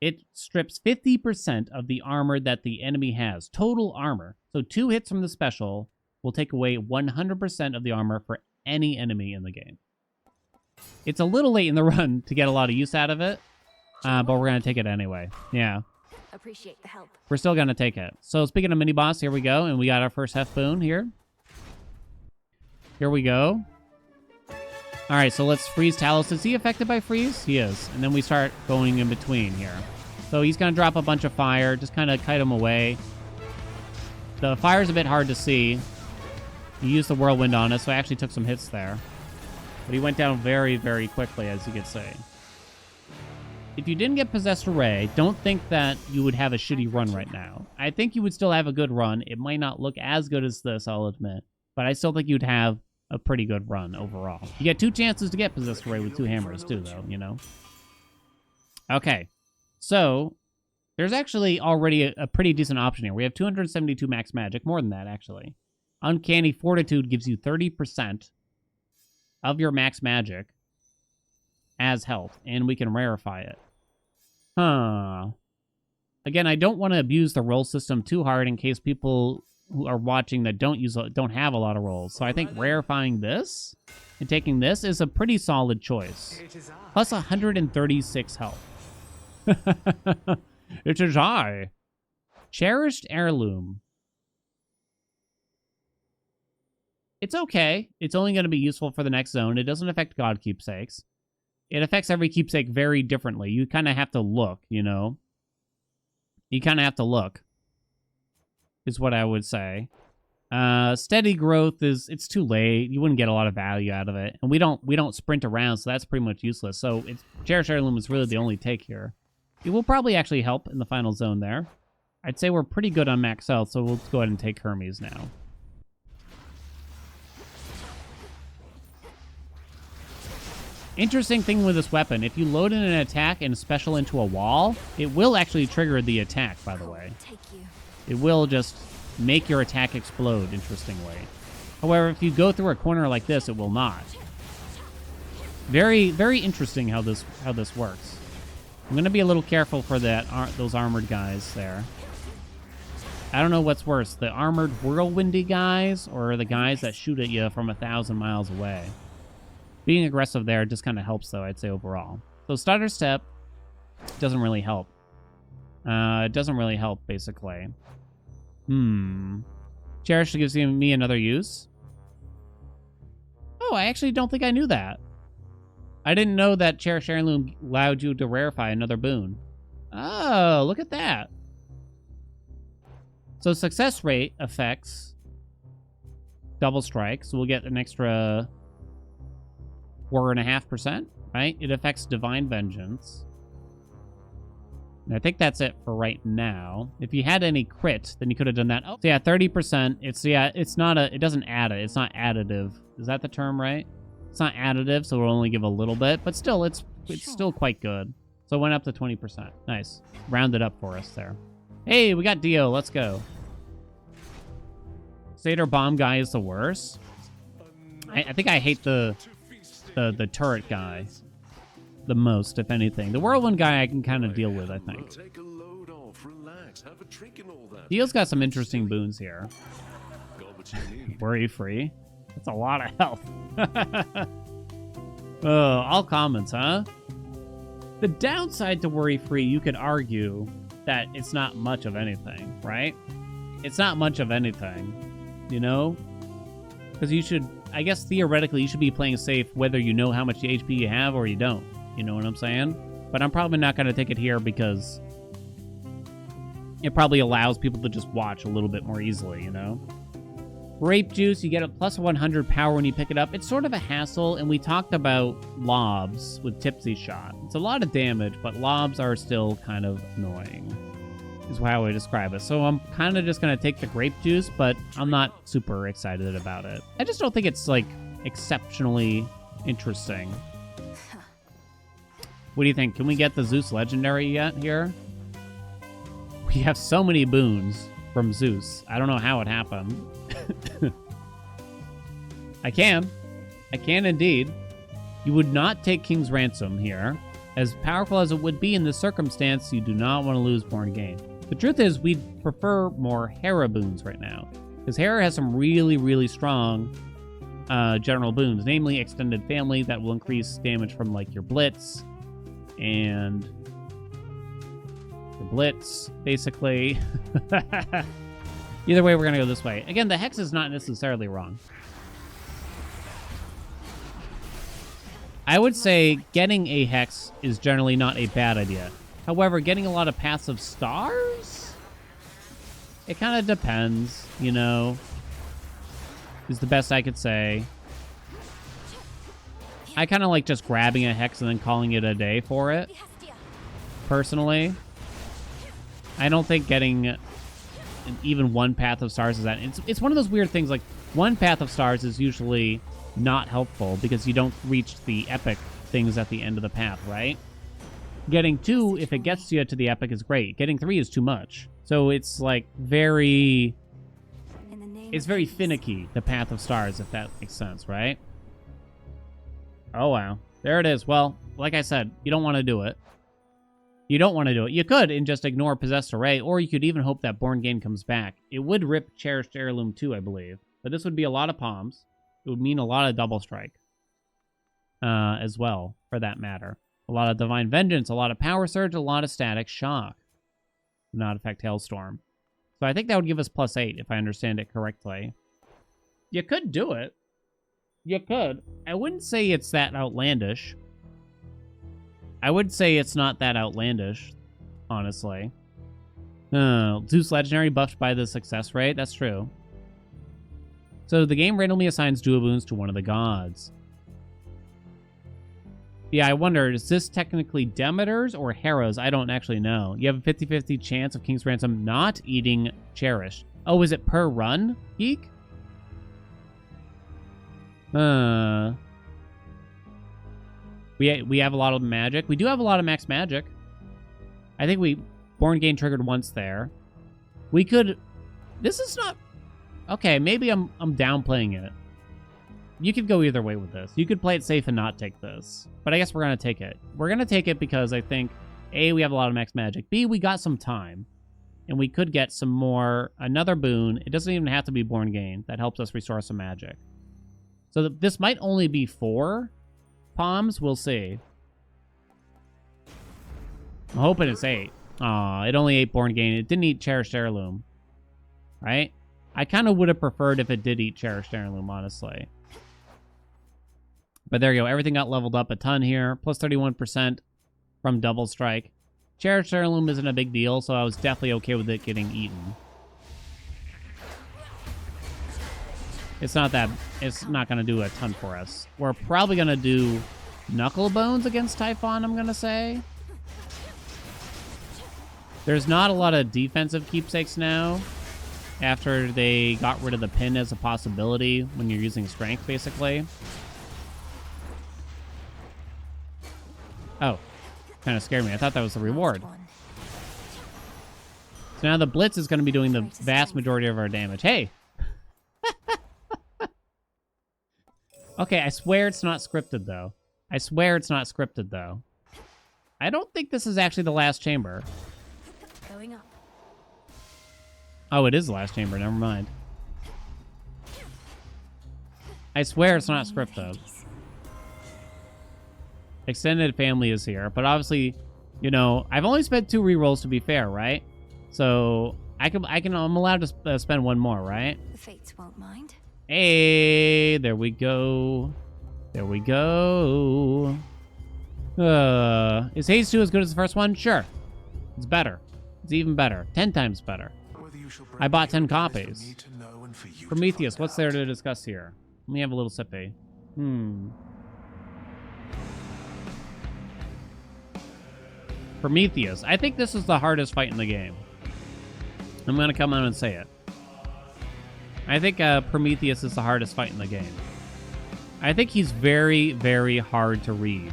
It strips 50% of the armor that the enemy has. Total armor. So 2 hits from the special will take away 100% of the armor for any enemy in the game. It's a little late in the run to get a lot of use out of it, but we're going to take it anyway. Yeah. Appreciate the help. We're still going to take it. So speaking of mini-boss, here we go. And we got our first Hef Boon here. Here we go. All right, so let's freeze Talos. Is he affected by freeze? He is. And then we start going in between here. So he's going to drop a bunch of fire, just kind of kite him away. The fire's a bit hard to see. He used the whirlwind on us, so I actually took some hits there. But he went down very, very quickly, as you could say. If you didn't get Possessed Array, don't think that you would have a shitty run right now. I think you would still have a good run. It might not look as good as this, I'll admit. But I still think you'd have a pretty good run overall. You get 2 chances to get Possessed Array with 2 hammers, too, though, you know? Okay. So, there's actually already a pretty decent option here. We have 272 max magic. More than that, actually. Uncanny Fortitude gives you 30% of your max magic as health, and we can rarefy it. Huh. Again, I don't want to abuse the roll system too hard in case people who are watching that don't have a lot of rolls. So I think rarefying this and taking this is a pretty solid choice. Plus 136 health. It is I. Cherished Heirloom. It's okay. It's only going to be useful for the next zone. It doesn't affect God Keepsakes. It affects every Keepsake very differently. You kind of have to look, you know? You kind of have to look, is what I would say. Steady Growth it's too late. You wouldn't get a lot of value out of it. And we don't sprint around, so that's pretty much useless. So Cherished Heirloom is really the only take here. It will probably actually help in the final zone there. I'd say we're pretty good on max health, so we'll go ahead and take Hermes now. Interesting thing with this weapon, if you load in an attack and special into a wall, it will actually trigger the attack, by the way. It will just make your attack explode, interestingly. However, if you go through a corner like this, it will not. Very, very interesting how this works. I'm going to be a little careful for those armored guys there. I don't know what's worse, the armored whirlwindy guys or the guys that shoot at you from 1,000 miles away. Being aggressive there just kind of helps, though, I'd say, overall. So Stutter Step doesn't really help. It doesn't really help, basically. Cherish gives me another use. Oh, I actually don't think I knew that. I didn't know that Cherish Heirloom allowed you to rarefy another boon. Oh, look at that. So success rate affects Double Strike, so we'll get an extra 4.5%, right? It affects Divine Vengeance. And I think that's it for right now. If you had any crit, then you could have done that. Oh, so yeah, 30%. It doesn't add it. It's not additive. Is that the term, right? It's not additive, so it'll only give a little bit, but still, it's it's still quite good. So it went up to 20%. Nice. Rounded up for us there. Hey, we got Dio. Let's go. Satyr bomb guy is the worst. I think I hate the turret guy the most, if anything. The whirlwind guy I can kind of deal with, I think. Dio's got some interesting boons here. Worry free. That's a lot of health. Oh, all comments, huh? The downside to worry free, you could argue that it's not much of anything, right? It's not much of anything, you know? Because you should, I guess theoretically, you should be playing safe whether you know how much HP you have or you don't. You know what I'm saying? But I'm probably not going to take it here because it probably allows people to just watch a little bit more easily, you know? Grape juice, you get a plus 100 power when you pick it up. It's sort of a hassle, and we talked about lobs with Tipsy Shot. It's a lot of damage, but lobs are still kind of annoying, is how I describe it. So I'm kind of just going to take the grape juice, but I'm not super excited about it. I just don't think it's, like, exceptionally interesting. What do you think? Can we get the Zeus Legendary yet here? We have so many boons from Zeus. I don't know how it happened. I can indeed. You would not take King's Ransom here. As powerful as it would be in this circumstance, you do not want to lose Born Gain. The truth is, we'd prefer more Hera boons right now, because Hera has some really, really strong general boons, namely Extended Family that will increase damage from like your Blitz and your Blitz, basically. Either way, we're going to go this way. Again, the Hex is not necessarily wrong. I would say getting a Hex is generally not a bad idea. However, getting a lot of passive stars? It kind of depends, you know, is the best I could say. I kind of like just grabbing a Hex and then calling it a day for it, personally. I don't think getting even one Path of Stars is that. It's one of those weird things, like, one Path of Stars is usually not helpful because you don't reach the epic things at the end of the path, right? Getting 2, if it gets you to the epic, is great. Getting 3 is too much. So it's, like, very... It's very finicky, the Path of Stars, if that makes sense, right? Oh, wow. There it is. Well, like I said, you don't want to do it. You don't want to do it. You could and just ignore Possessed Array, or you could even hope that Born Gain comes back. It would rip Cherished Heirloom too, I believe. But this would be a lot of palms. It would mean a lot of Double Strike. As well, for that matter. A lot of Divine Vengeance, a lot of Power Surge, a lot of Static Shock. Not affect Hailstorm. So I think that would give us +8, if I understand it correctly. You could do it. You could. I wouldn't say it's that outlandish. I would say it's not that outlandish, honestly. Zeus Legendary buffed by the success rate. That's true. So the game randomly assigns duo boons to one of the gods. Yeah, I wonder, is this technically Demeter's or Hera's? I don't actually know. You have a 50-50 chance of King's Ransom not eating Cherished. Oh, is it per run, Geek? We have a lot of magic. We do have a lot of max magic. I think we Born Gain triggered once there. We could... This is not... Okay, maybe I'm downplaying it. You could go either way with this. You could play it safe and not take this. But I guess we're going to take it. We're going to take it because I think, A, we have a lot of max magic. B, we got some time. And we could get some more... Another boon. It doesn't even have to be Born Gain. That helps us restore some magic. So this might only be 4 palms. We'll see. I'm hoping it's 8. Aw, it only ate Born Gain. It didn't eat Cherished Heirloom. Right? I kind of would have preferred if it did eat Cherished Heirloom, honestly. But there you go. Everything got leveled up a ton here. Plus 31% from Double Strike. Cherished Heirloom isn't a big deal, so I was definitely okay with it getting eaten. It's not going to do a ton for us. We're probably going to do Knuckle Bones against Typhon, I'm going to say. There's not a lot of defensive keepsakes now, after they got rid of the pin as a possibility when you're using strength, basically. Oh, kind of scared me. I thought that was the reward. Last one. So now the Blitz is going to be doing the vast majority of our damage. Hey! Okay, I swear it's not scripted, though. I swear it's not scripted, though. I don't think this is actually the last chamber. Going up. Oh, it is the last chamber. Never mind. I swear it's not scripted. Extended family is here, but obviously, you know, I've only spent 2 rerolls to be fair, right? So I'm allowed to spend 1 more, right? The fates won't mind. Hey, there we go. There we go. Is Haze 2 as good as the first one? Sure. It's better. It's even better. 10 times better. I bought 10 copies. Prometheus, what's there to discuss here? Let me have a little sippy. Prometheus. I think this is the hardest fight in the game. I'm going to come out and say it. I think Prometheus is the hardest fight in the game. I think he's very, very hard to read,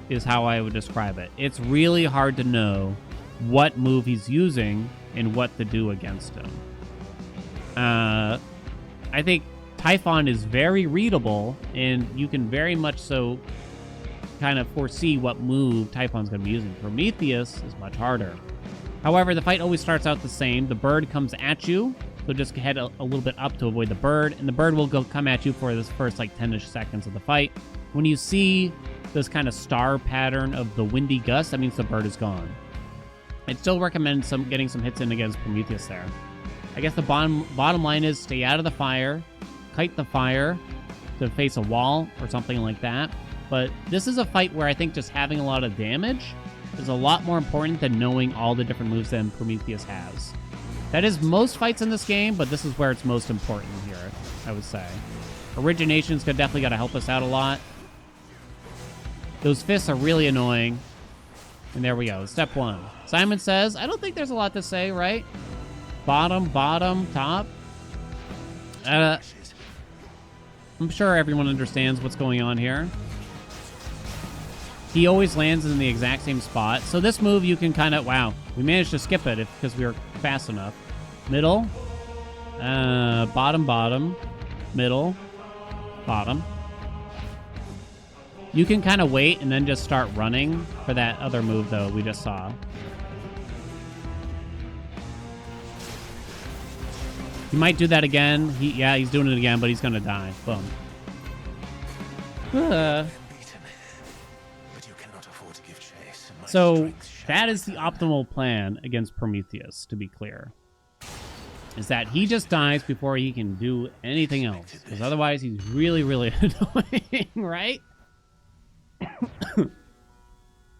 is how I would describe it. It's really hard to know what move he's using and what to do against him. I think Typhon is very readable, and you can very much so kind of foresee what move Typhon's going to be using. Prometheus is much harder. However, the fight always starts out the same. The bird comes at you, so just head a little bit up to avoid the bird, and the bird will come at you for this first like 10-ish seconds of the fight. When you see this kind of star pattern of the windy gust, that means the bird is gone. I'd still recommend getting some hits in against Prometheus there. I guess the bottom line is stay out of the fire, kite the fire to face a wall or something like that. But this is a fight where I think just having a lot of damage is a lot more important than knowing all the different moves that Prometheus has. That is most fights in this game, but this is where it's most important here, I would say. Origination's definitely got to help us out a lot. Those fists are really annoying. And there we go. Step 1. Simon says, I don't think there's a lot to say, right? Bottom, top. I'm sure everyone understands what's going on here. He always lands in the exact same spot. So this move, you can kind of... Wow. We managed to skip it because we were fast enough. Middle. Bottom. Middle. Bottom. You can kind of wait and then just start running for that other move, though, we just saw. He might do that again. He's doing it again, but he's going to die. Boom. So that is the optimal plan against Prometheus, to be clear. Is that he just dies before he can do anything else. Because otherwise he's really, really annoying, right?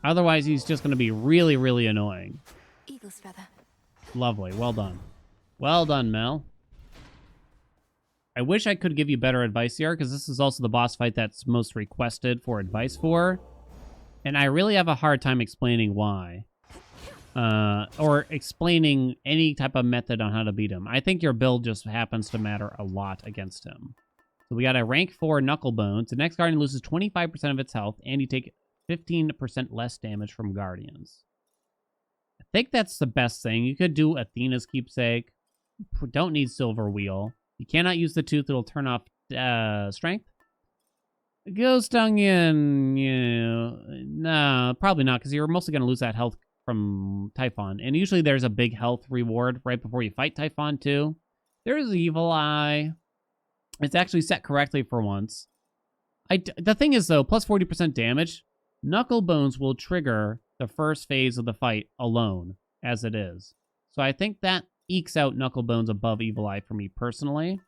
Otherwise he's just going to be really, really annoying. Eagle's feather. Lovely. Well done. Well done, Mel. I wish I could give you better advice here, because this is also the boss fight that's most requested for advice for. And I really have a hard time explaining why. Or explaining any type of method on how to beat him. I think your build just happens to matter a lot against him. So we got a rank 4 Knucklebones. The next Guardian loses 25% of its health, and you take 15% less damage from Guardians. I think that's the best thing. You could do Athena's Keepsake. Don't need Silver Wheel. You cannot use the Tooth. It'll turn off Strength. Ghost Onion, yeah, no, probably not, because you're mostly going to lose that health from Typhon. And usually there's a big health reward right before you fight Typhon, too. There's Evil Eye. It's actually set correctly for once. The thing is, though, plus 40% damage, Knucklebones will trigger the first phase of the fight alone, as it is. So I think that ekes out Knucklebones above Evil Eye for me personally.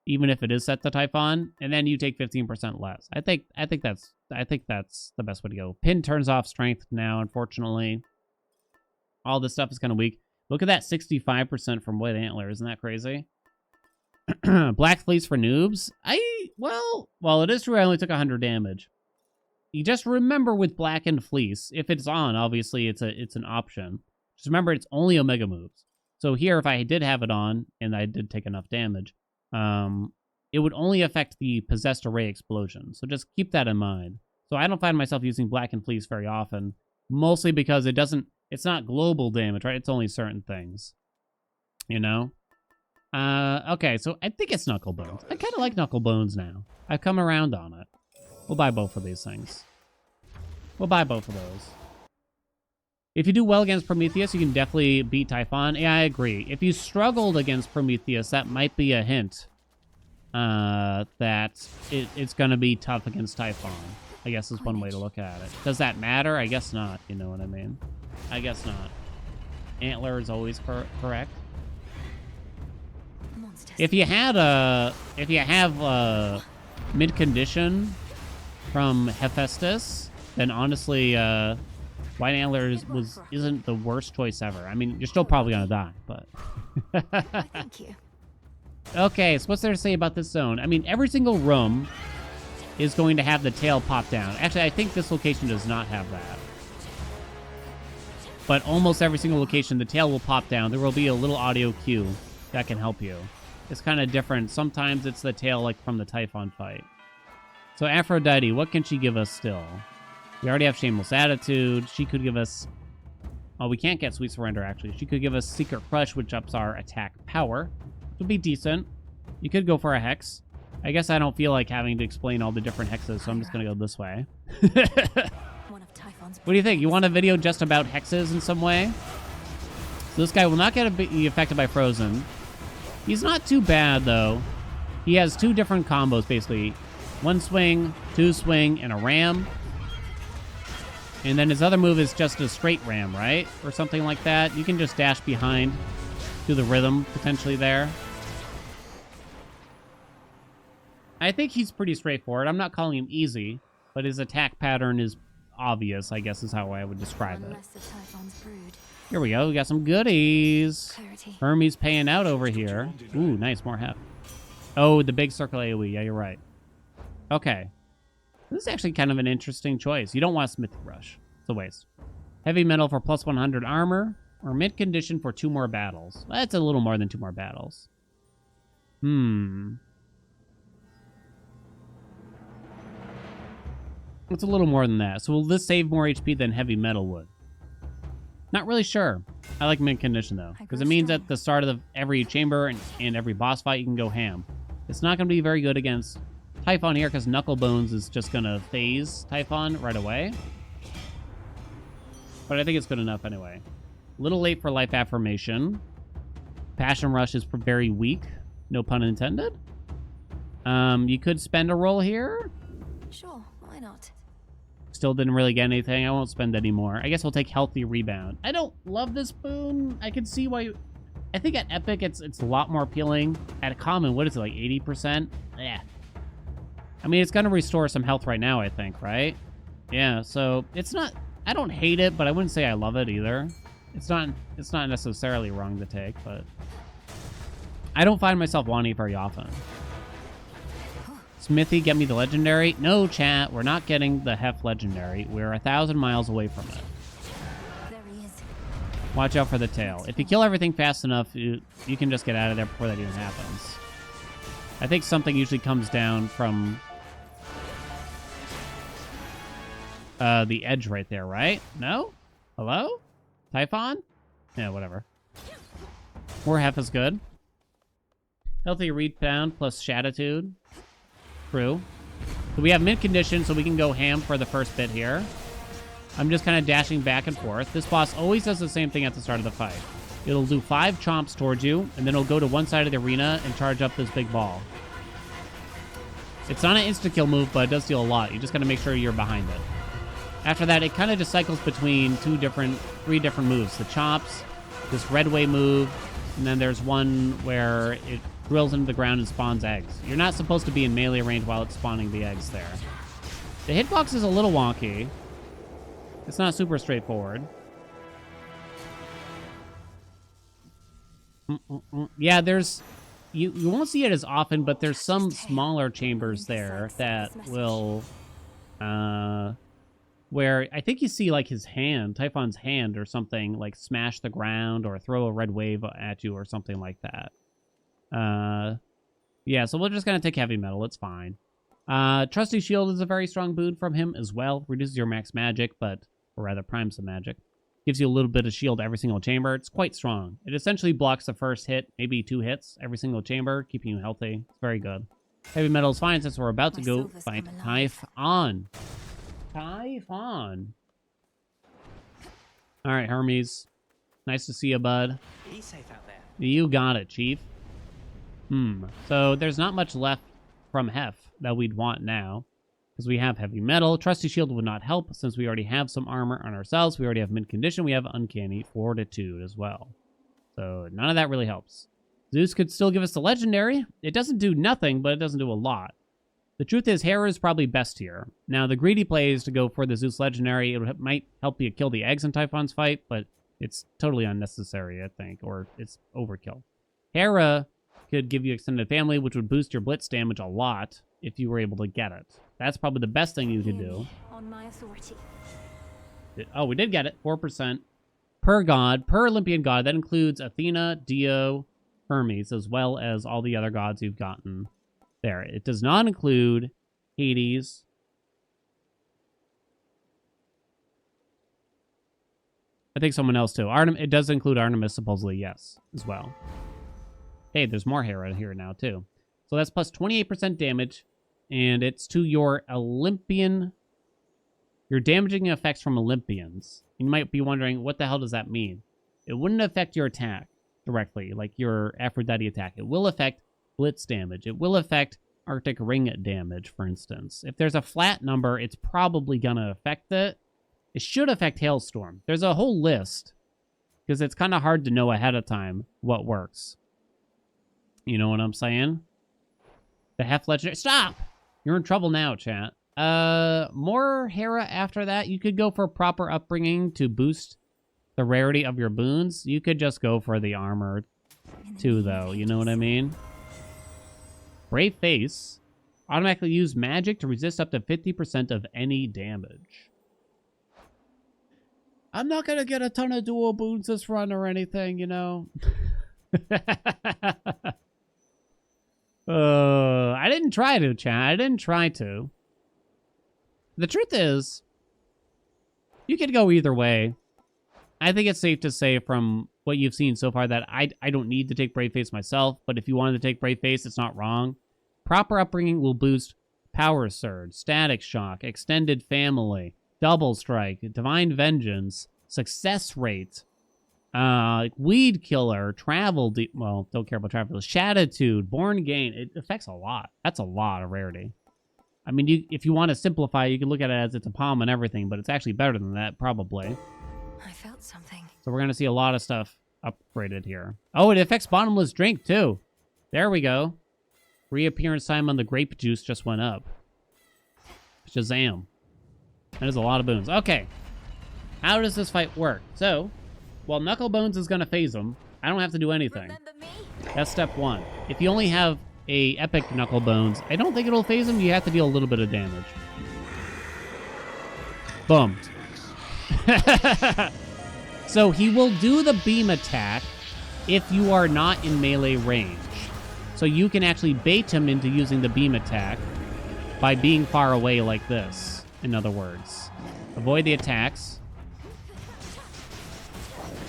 Even if it is set to Typhon, and then you take 15% less. I think that's the best way to go. Pin turns off strength now, unfortunately. All this stuff is kind of weak. Look at that 65% from White Antler. Isn't that crazy? Black Fleece for noobs. Well, it is true I only took 100 damage. You just remember with Blackened Fleece, if it's on, obviously it's an option. Just remember it's only Omega moves. So here, if I did have it on, and I did take enough damage, it would only affect the Possessed Array explosion. So just keep that in mind. So I don't find myself using Black and Fleece very often, mostly because it's not global damage, right? It's only certain things, you know? Okay, so I think it's Knucklebones. I kind of like Knucklebones now. I've come around on it. We'll buy both of these things. We'll buy both of those. If you do well against Prometheus, you can definitely beat Typhon. Yeah, I agree. If you struggled against Prometheus, that might be a hint that it's going to be tough against Typhon. I guess is one way to look at it. Does that matter? I guess not. You know what I mean? I guess not. Antler is always correct. If you have mid condition from Hephaestus, then honestly, White Antler isn't the worst choice ever. I mean, you're still probably gonna die, but. Thank you. Okay, so what's there to say about this zone? I mean, every single room is going to have the tail pop down. Actually, I think this location does not have that. But almost every single location, the tail will pop down. There will be a little audio cue that can help you. It's kind of different. Sometimes it's the tail, like from the Typhon fight. So Aphrodite, what can she give us still? We already have Shameless Attitude. She could give us... Oh, we can't get Sweet Surrender, actually. She could give us Secret Crush, which ups our attack power. Which would be decent. You could go for a Hex. I guess I don't feel like having to explain all the different hexes, so I'm just going to go this way. What do you think? You want a video just about hexes in some way? So this guy will not be affected by Frozen. He's not too bad, though. He has two different combos, basically. One swing, two swing, and a ram. And then his other move is just a straight ram, right? Or something like that. You can just dash behind, do the rhythm, potentially there. I think he's pretty straightforward. I'm not calling him easy, but his attack pattern is obvious, I guess is how I would describe it. Here we go. We got some goodies. Hermes paying out over here. Ooh, nice. More heft. Oh, the big circle AoE. Yeah, you're right. Okay. This is actually kind of an interesting choice. You don't want Smithy Rush. It's a waste. Heavy metal for plus 100 armor, or mid condition for 2 more battles. That's a little more than 2 more battles. It's a little more than that. So will this save more HP than heavy metal would? Not really sure. I like mid condition though, because it means at the start of every chamber and every boss fight, you can go ham. It's not going to be very good against Typhon here, because Knucklebones is just going to phase Typhon right away. But I think it's good enough anyway. A little late for Life Affirmation. Passion Rush is very weak. No pun intended. You could spend a roll here. Sure, why not? Still didn't really get anything. I won't spend any more. I guess we'll take Healthy Rebound. I don't love this boon. I can see why I think at Epic it's a lot more appealing. At Common, what is it, like 80%? Yeah. I mean, it's going to restore some health right now, I think, right? Yeah, so it's not... I don't hate it, but I wouldn't say I love it either. It's not necessarily wrong to take, but... I don't find myself wanting it very often. Smithy, get me the legendary. No, chat, we're not getting the Hef legendary. We're 1,000 miles away from it. There he is. Watch out for the tail. If you kill everything fast enough, you can just get out of there before that even happens. I think something usually comes down from the edge right there, right? No? Hello? Typhon? Yeah, whatever. More Hef is good. Healthy Rebound plus Shatitude. True. So we have mid condition, so we can go ham for the first bit here. I'm just kind of dashing back and forth. This boss always does the same thing at the start of the fight. It'll do 5 chomps towards you, and then it'll go to one side of the arena and charge up this big ball. It's not an insta-kill move, but it does deal a lot. You just got to make sure you're behind it. After that, it kind of just cycles between 3 different moves. The chomps, this red way move, and then there's one where it drills into the ground and spawns eggs. You're not supposed to be in melee range while it's spawning the eggs there. The hitbox is a little wonky. It's not super straightforward. Yeah, there's... You won't see it as often, but there's some smaller chambers there that will... where I think you see, like, his hand, Typhon's hand or something, like, smash the ground or throw a red wave at you or something like that. Yeah, so we're just gonna take heavy metal. It's fine. Trusty Shield is a very strong boon from him as well. Reduces your max magic, or rather primes the magic. Gives you a little bit of shield every single chamber. It's quite strong. It essentially blocks the first hit, maybe 2 hits every single chamber, keeping you healthy. It's very good. Heavy metal is fine since we're about to go fight Typhon. Typhon. All right, Hermes. Nice to see you, bud. Be safe out there. You got it, Chief. So there's not much left from Hef that we'd want now, because we have heavy metal. Trusty Shield would not help since we already have some armor on ourselves. We already have mint condition. We have uncanny fortitude as well. So none of that really helps. Zeus could still give us the legendary. It doesn't do nothing, but it doesn't do a lot. The truth is, Hera is probably best here. Now, the greedy play is to go for the Zeus legendary. It might help you kill the eggs in Typhon's fight, but it's totally unnecessary, I think, or it's overkill. Hera could give you extended family, which would boost your blitz damage a lot if you were able to get it. That's probably the best thing you could do. On my authority. Oh, we did get it. 4% per god, per Olympian god. That includes Athena, Dio, Hermes, as well as all the other gods you've gotten there. It does not include Hades. I think someone else too. It does include Artemis, supposedly, yes, as well. Hey, there's more Hera here now too. So that's plus 28% damage, and it's to your Olympian. Your damaging effects from Olympians. You might be wondering, what the hell does that mean? It wouldn't affect your attack directly, like your Aphrodite attack. It will affect blitz damage. It will affect Arctic Ring damage, for instance. If there's a flat number, it's probably going to affect it. It should affect Hailstorm. There's a whole list, because it's kind of hard to know ahead of time what works. You know what I'm saying? The Hef Legendary. Stop! You're in trouble now, chat. More Hera after that. You could go for proper upbringing to boost the rarity of your boons. You could just go for the armor too, though. You know what I mean? Brave Face. Automatically use magic to resist up to 50% of any damage. I'm not going to get a ton of dual boons this run or anything, you know? I didn't try to, chat. I didn't try to. The truth is, you could go either way. I think it's safe to say from what you've seen so far that I don't need to take Brave Face myself, but if you wanted to take Brave Face, it's not wrong. Proper upbringing will boost Power Surge, Static Shock, Extended Family, Double Strike, Divine Vengeance, Success Rate, Weed Killer, Travel, well, don't care about Travel, Shatitude, Born Gain. It affects a lot. That's a lot of rarity. I mean, if you want to simplify, you can look at it as it's a palm and everything, but it's actually better than that, probably. I felt something. So we're going to see a lot of stuff upgraded here. Oh, it affects Bottomless Drink, too. There we go. Reappearance time on the grape juice just went up. Shazam. That is a lot of boons. Okay. How does this fight work? So, while Knucklebones is going to phase him, I don't have to do anything. Remember me? That's step one. If you only have a epic Knucklebones, I don't think it'll phase him. You have to deal a little bit of damage. Boom. So he will do the beam attack if you are not in melee range. So you can actually bait him into using the beam attack by being far away like this, in other words. Avoid the attacks.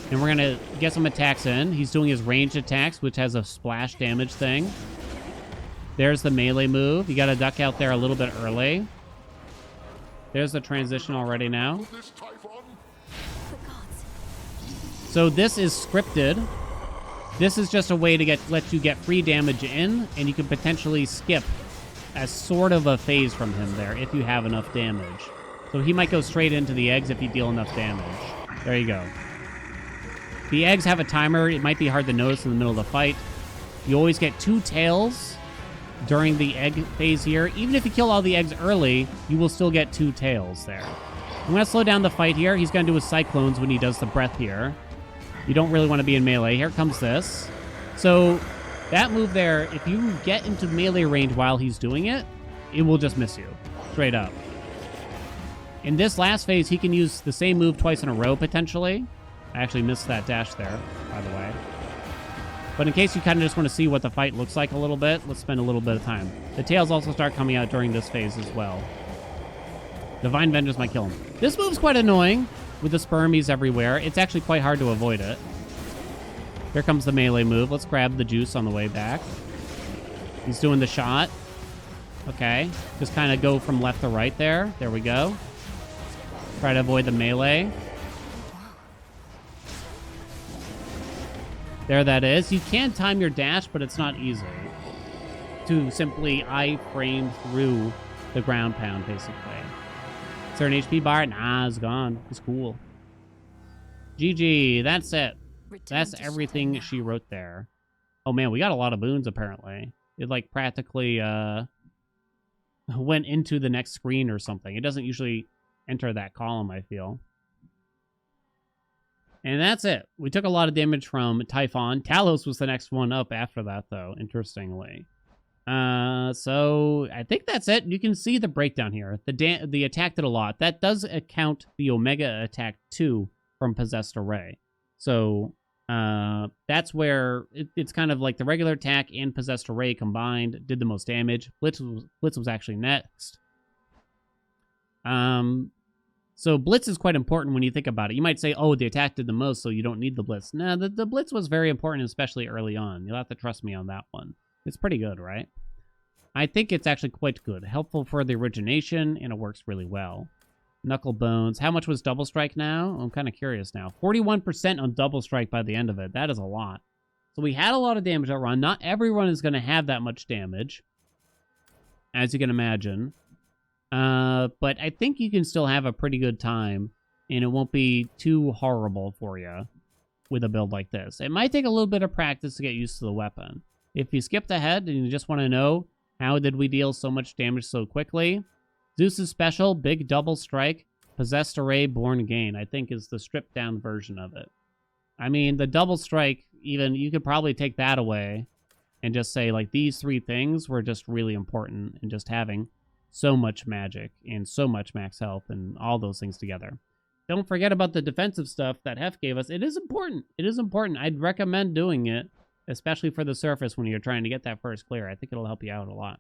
And we're going to get some attacks in. He's doing his ranged attacks, which has a splash damage thing. There's the melee move. You got to duck out there a little bit early. There's the transition already now. So this is scripted. This is just a way to let you get free damage in, and you can potentially skip as sort of a phase from him there if you have enough damage. So he might go straight into the eggs if you deal enough damage. There you go. The eggs have a timer. It might be hard to notice in the middle of the fight. You always get 2 tails during the egg phase here. Even if you kill all the eggs early, you will still get 2 tails there. I'm going to slow down the fight here. He's going to do his cyclones when he does the breath here. You don't really want to be in melee. Here comes this. So that move there, if you get into melee range while he's doing it, it will just miss you. Straight up. In this last phase, he can use the same move twice in a row, potentially. I actually missed that dash there, by the way. But in case you kind of just want to see what the fight looks like a little bit, let's spend a little bit of time. The tails also start coming out during this phase as well. Divine Vengeance might kill him. This move's quite annoying with the spermies everywhere. It's actually quite hard to avoid it. Here comes the melee move. Let's grab the juice on the way back. He's doing the shot. Okay. Just kind of go from left to right there. There we go. Try to avoid the melee. There that is. You can time your dash, but it's not easy to simply I-frame through the ground pound, basically. Is there an HP bar? Nah, it's gone. It's cool. GG. That's it. That's everything she wrote there. Oh, man, we got a lot of boons, apparently. It, like, practically went into the next screen or something. It doesn't usually enter that column, I feel. And that's it. We took a lot of damage from Typhon. Talos was the next one up after that, though, interestingly. So I think that's it. You can see the breakdown here. The attack did a lot. That does account the Omega attack, too, from Possessed Array. So that's where it's kind of like the regular attack and Possessed Array combined did the most damage. Blitz was actually next. So Blitz is quite important when you think about it. You might say, oh, the attack did the most, so you don't need the Blitz. No, the Blitz was very important, especially early on. You'll have to trust me on that one. It's pretty good, right? I think it's actually quite good. Helpful for the origination, and it works really well. Knuckle Bones. How much was Double Strike now? I'm kind of curious now. 41% on Double Strike by the end of it. That is a lot. So we had a lot of damage that run. Not everyone is going to have that much damage, as you can imagine. But I think you can still have a pretty good time, and it won't be too horrible for you with a build like this. It might take a little bit of practice to get used to the weapon. If you skipped ahead and you just want to know how did we deal so much damage so quickly, Zeus's special, big double strike, Possessed Array, Born Again, I think is the stripped down version of it. I mean, the double strike, even, you could probably take that away and just say, like, these three things were just really important in just having so much magic and so much max health and all those things together. Don't forget about the defensive stuff that Hef gave us. It is important. It is important. I'd recommend doing it, especially for the surface when you're trying to get that first clear. I think it'll help you out a lot.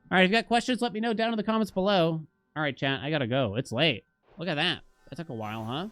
All right, if you got questions, let me know down in the comments below. All right, chat, I gotta go. It's late. Look at that. That took a while, huh?